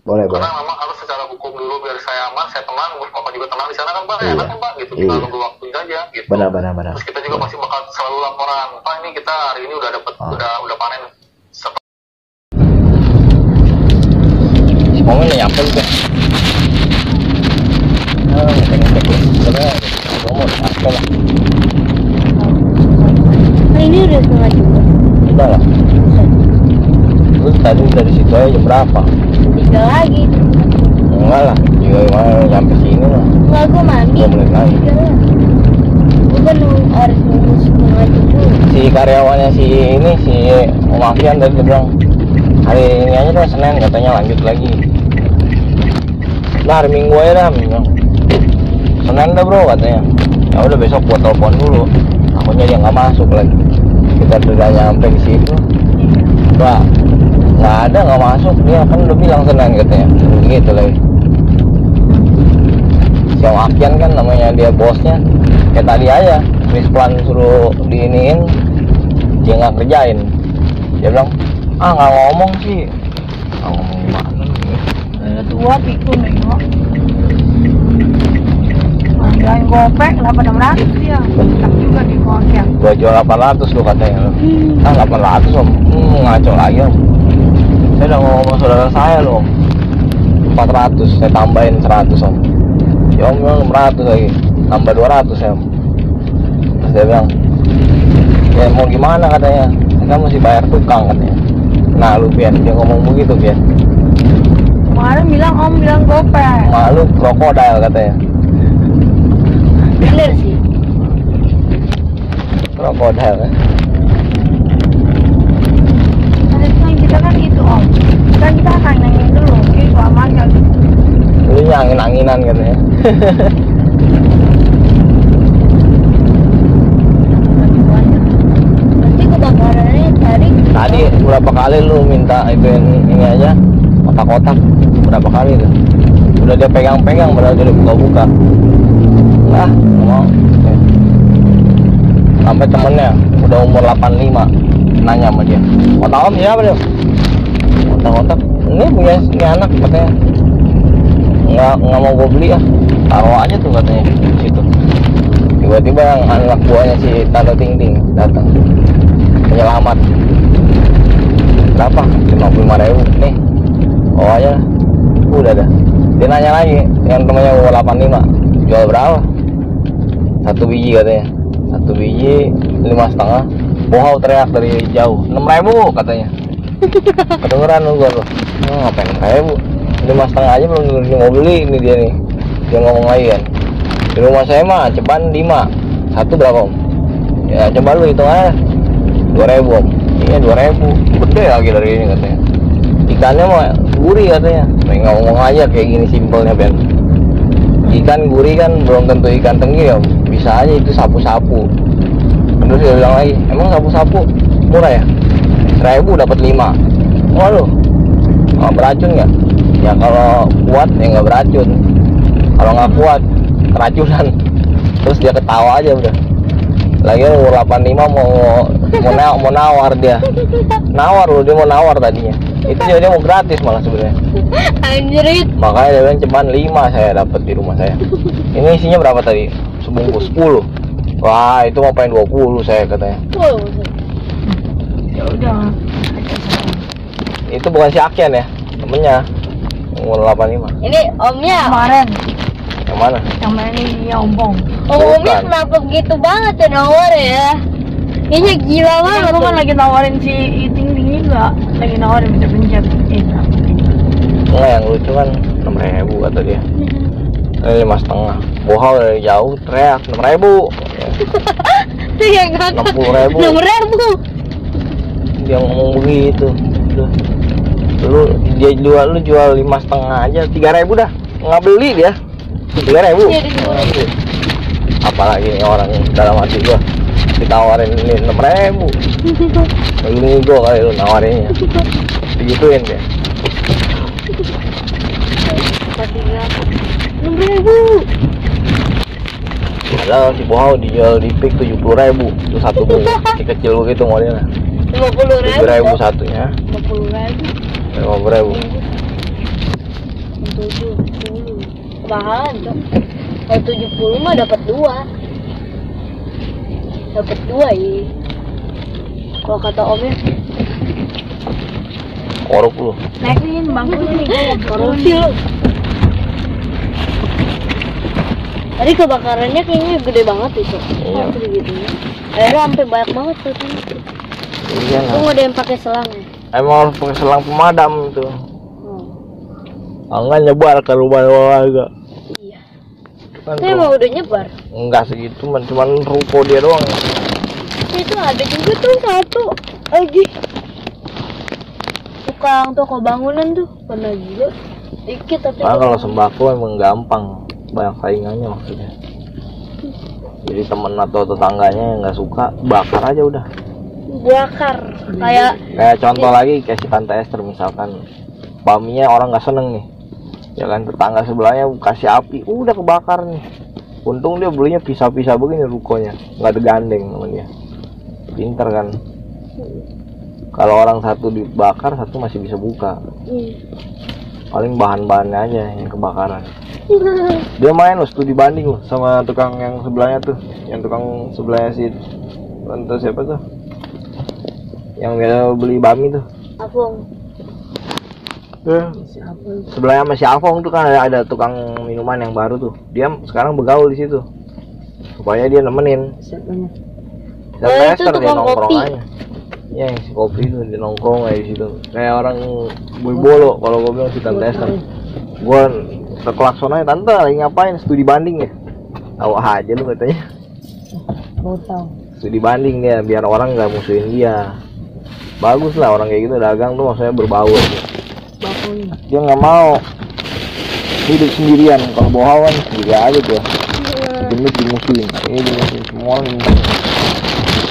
Boleh. Karena memang harus secara hukum dulu biar saya aman, saya tenang, Bapak juga tenang di sana kan, Pak. Enak kan, Pak, gitu. Kita nunggu waktu aja, gitu. Benar. Terus kita juga pasti bakal selalu laporan, Pak, ini kita hari ini udah dapat udah panen. Mau nyampe juga. Ini udah setengah juga. Udah lah. Terus tadi dari situ aja jam berapa? 3 lagi. Enggak lah, juga nyampe sini lah. Enggak, gue mandi. 2 menit lagi. Gue kan harus nunggu setengah juga. Si karyawannya si Om Afian tadi bilang hari ini aja deh, Senin katanya lanjut lagi. Nah, hari Minggu aja dah, Senin dah bro katanya. Ya udah besok gua telepon dulu. Takutnya dia nggak masuk lagi. Kita udah nyampe di situ. Pak, nggak masuk. Dia kan udah bilang Senin katanya. Gitu lagi. Si Om Afian kan namanya, dia bosnya. Kayak tadi aja, plan suruh diiniin, dia nggak kerjain. Dia bilang, nggak ngomong sih. Nggak ngomong gimana nih? Tua pikun nengok. Jangan gopek 800 dia. Tak juga di kontrak. Gua jual 800 lu katanya. 800 Om. Ngaco lagi Om. Saya udah ngomong sama saudara saya loh. 400, saya tambahin 100 Om. Ya Om bilang 600 lagi. Tambah 200 ya Om. Terus dia bilang, ya mau gimana katanya. Kita mesti bayar tukang katanya. Nah lu Pian, dia ngomong begitu Pian. Kemarin bilang Om bilang gopek. Malu krokodil katanya. Bener sih. Krokodil kan? Harusnya kita kan itu Om. Kan kita akan nangin dulu. Gitu aman kan. Lu angin-anginan katanya. Nanti kebakarannya tadi Berapa kali lu minta ini aja kotak-kotak, berapa kali tuh udah dia pegang-pegang, padahal dia udah buka-buka. Nggak mau. Sampai temennya udah umur 85 nanya sama dia, kotak Om siapa dia? Kotak-kotak ini punya ini anak katanya. Nggak mau gue beli ya, taruh aja tuh katanya di situ. Tiba-tiba yang anak buahnya si Tanda Ting Ting datang, penyelamat. Berapa? 55.000 nih. Oh aja, udah dah. Dia nanya lagi, yang temannya umur 85, jual berapa? 1 biji katanya. 1 biji 5,5. Wow, teriak dari jauh, 6.000 katanya. Kedengeran lu gua tuh. Ngapain 6.000? 5,5 aja belum mau beli ini dia nih. Dia ngomong lagi kan. Di rumah saya mah ceban 5. 1 berapa Om? Ya coba lu hitung aja. 2.000 Om. Iya 2.000. Gede lagi dari ini katanya. Ikannya mah gurih katanya. Nggak ngomong aja kayak gini simpelnya Ben. Ikan gurih kan belum tentu ikan tenggiri Om. Bisa aja itu sapu-sapu. Terus dia bilang lagi, emang sapu-sapu murah ya? 1.000 dapat 5. Waduh, beracun nggak? Ya kalau kuat ya nggak beracun. Kalau nggak kuat keracunan. Terus dia ketawa aja udah. Lagian umur 85 mau nawar dia. Nawar loh, dia mau nawar tadinya. Itu dia mau gratis malah sebenarnya. Anjrit. Makanya dia bilang cuman 5 saya dapat di rumah saya. Ini isinya berapa tadi? Sebungkus 10. Wah, itu mau pengen 20 saya katanya. Ya udah. Itu bukan si Akian ya, temennya. Umur 85. Ini omnya. Kemarin. Yang mana? Yang mana ini ompong. Omnya Bukan. kenapa begitu banget ya nawar ya? Ini gila banget. Aku kan lagi nawarin si Ting Ting juga. Lagi nawarin pencet-pencet. Enggak, yang lucu kan 6.000 kata dia. Ini 5,5. Bohong dari jauh teriak 6.000. Iya kan? 60.000. 6.000. Dia ngomong begitu. Lu dia jual 5,5 aja, 3.000 dah. Nggak beli dia. 3.000. Apalagi ini orang dalam hati gua ditawarin ini 6.000. Lu ngigo kali lu nawarinnya. Digituin dia. 6.000. Padahal si Bohau dijual di pik 70.000. Itu satu bunga. Si kecil begitu modelnya. 50.000. 7.000 satunya. 50.000. 50.000. 70. Kebahalan dong. Kalau 70 mah dapat 2. Dapat 2 ya. Kalau kata omnya Korup lu. Naikin bangkunya nih. korupsi lu. Tadi kebakarannya kayaknya gede banget itu. Iya. Segitunya. Akhirnya sampai banyak banget tuh. Iya Itu lah. nggak ada yang pakai selang ya? Emang harus pakai selang pemadam itu. Oh. Enggak nyebar ke rumah warga. Iya. Kan Saya mau udah nyebar. enggak segitu, cuman ruko dia doang. Itu ada juga tuh satu lagi. Tukang toko bangunan tuh pernah juga. Dikit tapi. Nah, kalau sembako emang gampang, banyak saingannya maksudnya. Jadi temen atau tetangganya yang nggak suka, bakar aja udah. Bakar kayak Contoh lagi kayak si Tante Esther misalkan, baminya orang nggak seneng nih, ya kan, tetangga sebelahnya kasih api, udah kebakar nih. Untung dia belinya pisah-pisah begini rukonya, nggak ada gandeng temen dia. Pinter kan. Kalau orang satu dibakar, satu masih bisa buka. Paling bahan-bahannya aja yang kebakaran. Dia main loh studi banding loh sama tukang yang sebelahnya tuh, yang tukang sebelahnya si Tante siapa tuh, yang biasa beli bami tuh. Afung. Sebelahnya sama si Afong tuh kan ada tukang minuman yang baru tuh. Dia sekarang bergaul di situ supaya dia nemenin. Dan itu Lester dia tukang nongkrong kopi. aja. Ya, si kopi itu dia nongkrong aja di situ. Kayak orang bolo kalau gue bilang si Tante Lester. Gue terkelakson aja, Tante lagi ngapain? Studi banding ya? Tahu aja lu katanya. Studi banding dia biar orang nggak musuhin dia. Bagus lah orang kayak gitu, dagang tuh maksudnya berbaur. Dia nggak mau hidup sendirian. Kalau bohongan sendiri aja tuh. Gendut dimusuhin, ini dimusuhin semua orang dimusuhin.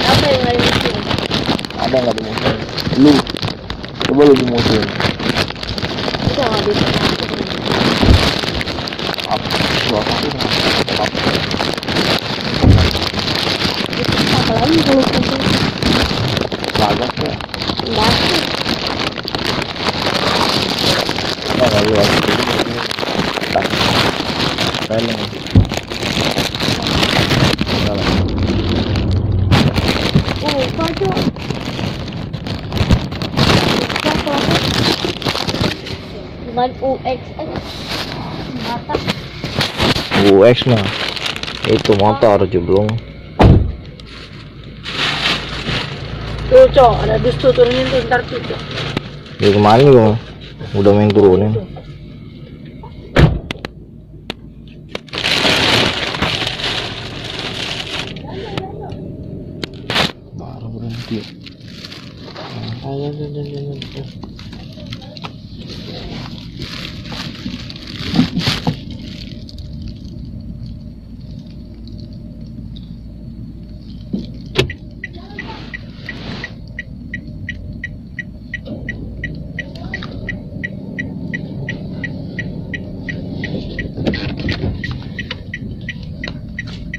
Apa yang nggak dimusuhin? Ada nggak dimusuhin? Lu, coba lu dimusuhin. Itu nggak dimusuhin. Apa? Lu apa sih? Apa? Apa lagi kalau kumpul? Lagas ya? Basi. Nggak lu harus begini. Tak. Releng. Kacau. Dengan UXX mata. UX mah itu motor jeblong. Tuh, Cok, ada dus tuh turunin tuh ntar tuh. Cok. Dari kemarin gua udah main turunin. Baru berhenti.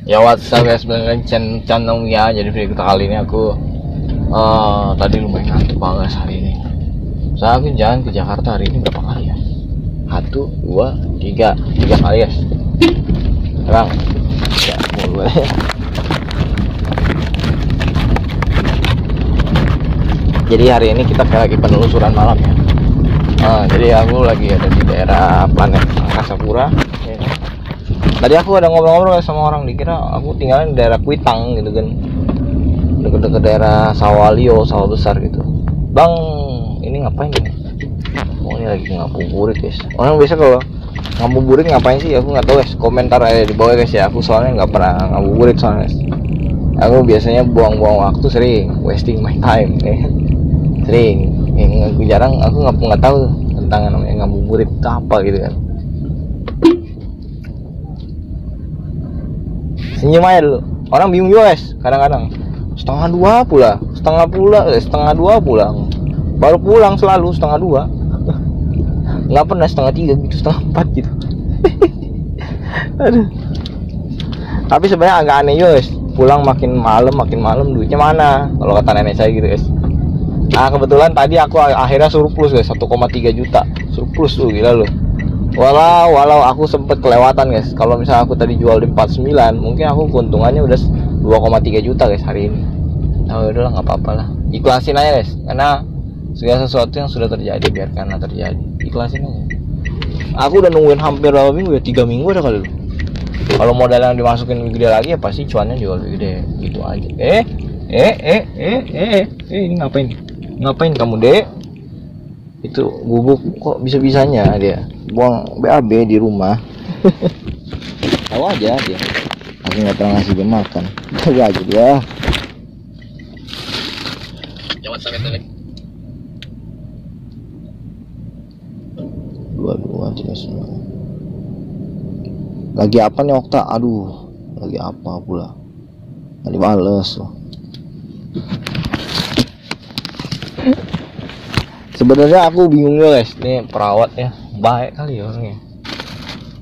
Ya WhatsApp ya sebenarnya channel ya. Jadi video kita kali ini aku tadi lumayan ngantuk banget hari ini. Saya aku jalan ke Jakarta hari ini berapa kali ya? 1, 2, 3 kali ya. Sekarang ya mulu ya. Jadi hari ini kita kayak lagi penelusuran malam ya. Jadi aku lagi ada di daerah Planet Angkasa Pura. Ya. Tadi aku ada ngobrol-ngobrol sama orang, dikira aku tinggalnya di daerah Kuitang gitu kan, deket-deket daerah Sawalio, sawah besar gitu. Bang, ini ngapain ini? Oh, ini lagi ngabuburit guys. Orang biasa kalau ngabuburit ngapain sih? Aku nggak tahu guys. Komentar aja di bawah guys ya. Aku soalnya nggak pernah ngabuburit soalnya. Aku biasanya buang-buang waktu, sering wasting my time, ya. Sering. Yang aku jarang, aku nggak tahu tentang namanya ngabuburit itu apa gitu kan. Senyum aja dulu. Orang bingung juga guys. Kadang-kadang setengah dua pulang. Baru pulang selalu setengah dua. Nggak pernah setengah tiga gitu, setengah empat gitu. Aduh. Tapi sebenarnya agak aneh juga guys. Pulang makin malam duitnya mana? Kalau kata nenek saya gitu guys. Nah kebetulan tadi aku akhirnya surplus guys, 1,3 juta. Surplus tuh, gila loh. Walau aku sempet kelewatan guys. Kalau misalnya aku tadi jual di 49, mungkin aku keuntungannya udah 2,3 juta guys hari ini. Nah udahlah, nggak apa-apa lah. Ikhlasin aja guys, karena segala sesuatu yang sudah terjadi biarkanlah terjadi. Ikhlasin aja. Aku udah nungguin hampir berapa minggu ya? 3 minggu udah kali. Kalau modal yang dimasukin lebih gede lagi ya pasti cuannya juga lebih gede. Gitu aja. Ini ngapain kamu, Dek? Itu bubuk kok bisa-bisanya dia buang BAB di rumah. Tahu aja dia. Aku nggak pernah ngasih dia makan. Tahu aja dia. Jawab sampai tadi. Dua tidak semua. Lagi apa nih Okta? Aduh, lagi apa pula? Nggak dibales loh. Sebenarnya aku bingung juga guys, ini perawatnya baik kali ya orangnya.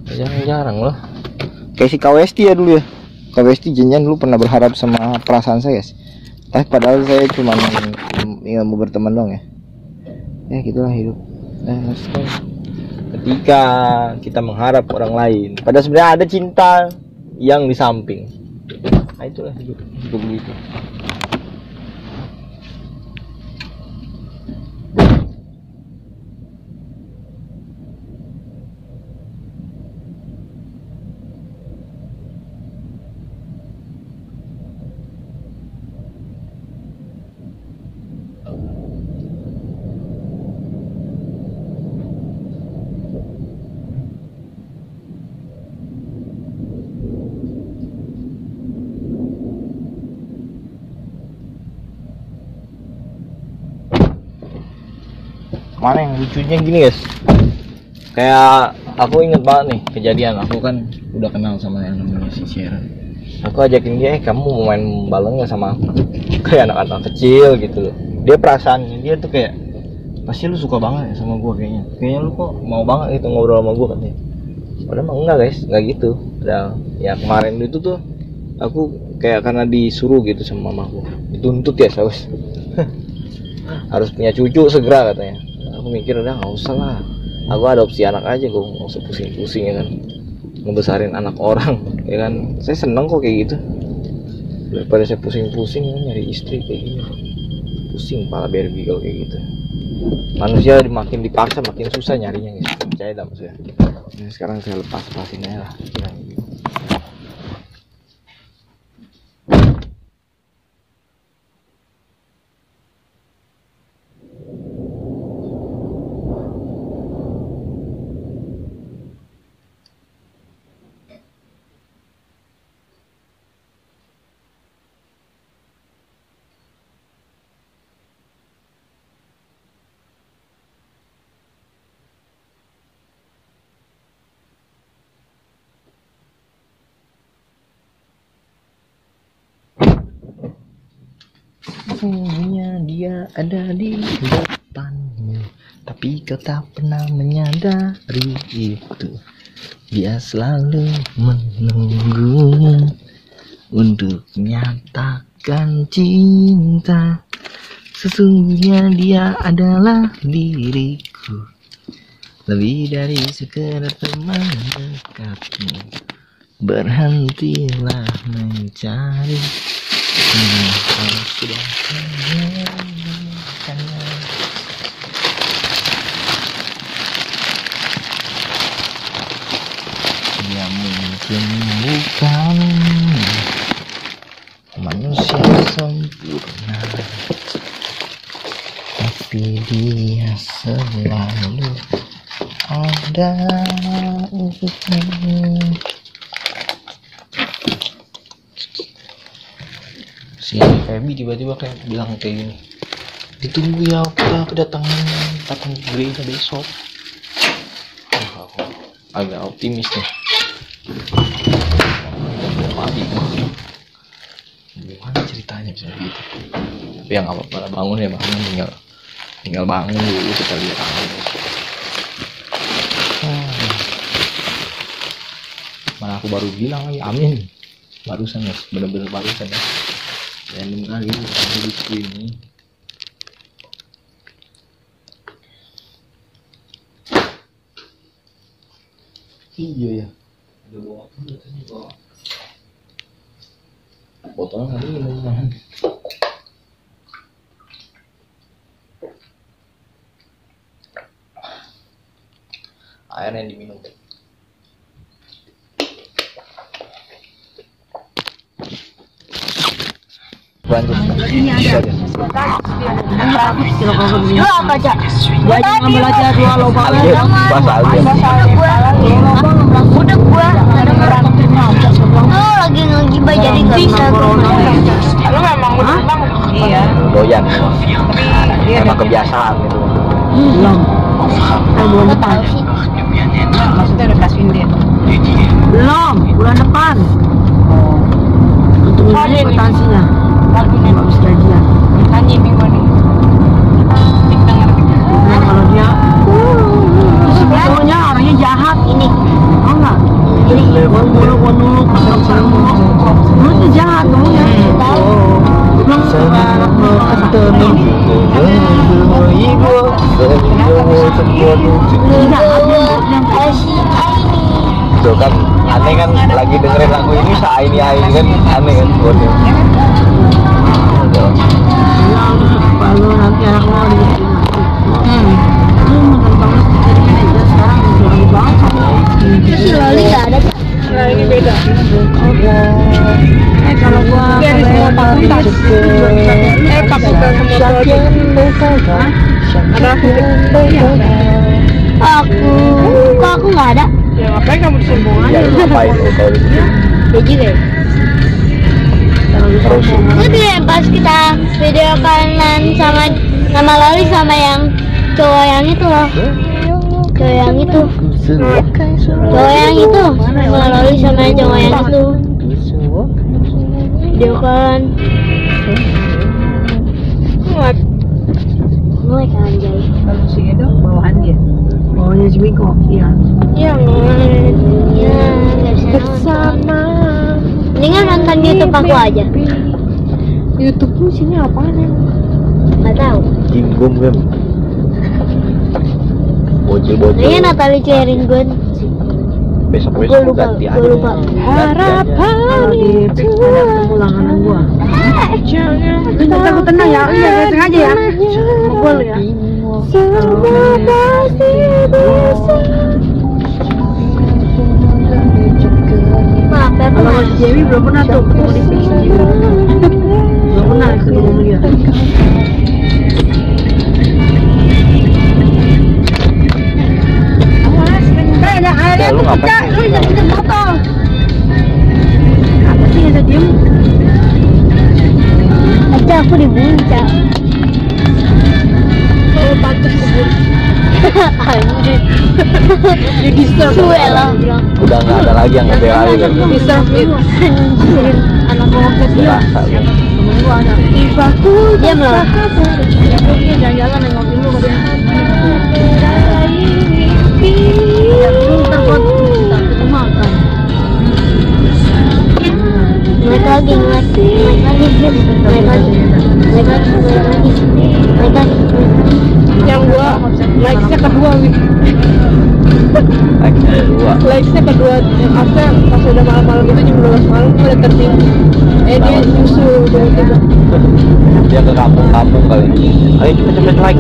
Jarang-jarang loh. Kayak si KWST ya dulu ya. KWST jenjan dulu pernah berharap sama perasaan saya guys. Padahal saya cuma ingin mau berteman dong ya. Ya gitulah hidup. Ketika kita mengharap orang lain, padahal sebenarnya ada cinta yang di samping. Nah itulah hidup begitu. Mana yang lucunya gini guys, kayak aku inget banget nih kejadian. Aku kan udah kenal sama yang namanya si Sharon. Aku ajakin dia, kamu mau main balon nggak sama aku? Kayak anak-anak kecil gitu loh. Dia perasaannya dia tuh kayak, pasti lu suka banget ya sama gua kayaknya lu kok mau banget gitu ngobrol sama gua katanya. Padahal emang enggak guys, nggak gitu. Padahal ya kemarin itu tuh aku kayak karena disuruh gitu sama mamaku, dituntut ya saus. Harus punya cucu segera katanya. Aku mikir udah nggak usah lah, aku adopsi anak aja, gue nggak usah pusing-pusing ya kan, ngebesarin anak orang ya kan. Saya seneng kok kayak gitu, daripada saya pusing-pusing nyari istri kayak gini, pusing kepala Barbie kalau kayak gitu. Manusia makin dipaksa makin susah nyarinya guys, percaya dah maksudnya. Nah, sekarang saya lepasin aja lah. Sesungguhnya dia ada di depanmu, tapi kau tak pernah menyadari itu. Dia selalu menunggu untuk menyatakan cinta. Sesungguhnya dia adalah diriku, lebih dari sekedar teman dekatmu. Berhentilah mencari, kalau sudah menemukannya. pernah, tapi dia selalu ada untukmu. Si Feby tiba-tiba kayak bilang kayak gini, ditunggu ya kita kedatangan datang gereja besok. Aku agak optimis nih. Gimana ceritanya bisa begitu? Tapi yang nggak apa-apa, bangun ya bangun, tinggal bangun dulu kita lihat. Mana aku baru bilang lagi amin barusan ya, bener-bener barusan ya. Random kali hidupku ini. Iya ya, ada botol katanya bawa. Botolnya nggak minum kan? Air yang diminum. Lanjut. Ini ada. Lu apa aja? Gua ngambil aja 2 lubang. Bahasa Aldi. Udah gua lagi ngegibah jadi nggak bisa. Lu memang udah bangun. Iya. Doyan. Emang kebiasaan gitu. Belum. Bulan depan. Maksudnya udah kasihin dia. Belum. Bulan depan. Untuk kwitansinya. Lagi nih habis gajian. Tanya minggu nih. Nah, kalau dia sebetulnya orangnya jahat ini. Oh enggak? Ini bulu lu tuh jahat ngomongnya. Belum sekarang Tuh kan aneh kan lagi dengerin lagu ini Aini kan aneh kan bodoh. Kalau nanti anak mau lu menurut banget dikirimin aja sekarang udah banget. Terus si Loli nggak ada. Nah ini beda. Kalau gua dari semua fakultas. Fakultas semua ada kok aku nggak ada. Ya ngapain kamu disombong aja? Ya ngapain lu kalau gitu? Ya juga. Gue tuh pas kita video kanan sama nama Loli sama yang cowok yang itu loh. Cowok yang itu. Cowok yang itu. Sama Loli sama yang cowok yang itu. Video kan. Gue kan anjay. Kalau si Edo bawahan dia. Bawahnya si Miko. Iya. Yang Ya, nggak bisa bersama. Mendingan nonton YouTube aku aja. YouTube lu sini apaan ya? Nggak tahu. Jinggum kan. Bocil-bocil. Kayaknya Natalie Cerin gue. Besok Gue lupa. ganti Gue lupa. Harapan itu Langganan gua. jangan Aku tenang ya. Iya, gak sengaja ya. Gue lu ya. semua pasti bisa. Maaf ya, Kalau si Dewi belum pernah tuh ketemu di fix gitu. Belum pernah ketemu dia. Ya, lu ngapain? Lu jangan pencet botol. Apa sih yang diem? Aja aku dibuncang. Oh pantas kubur. Anjir. You deserve. Cuek lah. Udah nggak ada lagi yang ngebelain kan. You deserve it. Anjir. Anak bokep dia. Berasa lu. Temen gua ada. Tibaku Diam lah. dia jalan-jalan nengokin lu katanya. Ntar buat kita makan. Naik lagi, naik lagi, naik lagi. Yang gua likes-nya kedua Wi. Like-nya dua. Likes-nya kedua yang after pas udah malam-malam itu jam 12 malam gua udah tertinggi. Dia nyusul tiba-tiba. Dia ke kampung-kampung kali. Ayo cepet-cepet like.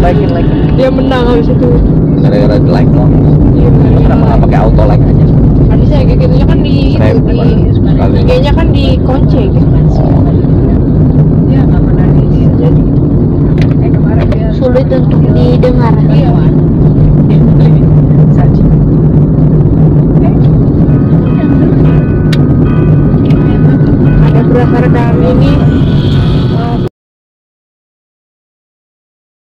Dia menang habis itu. Gara-gara di like doang. Iya, Kenapa nggak pakai auto like aja? kan bisa kayak gitu kan di Sekali. IG-nya kan dikunci gitu kan. Dia nggak pernah sulit untuk didengar. Ada berapa rekaman ini?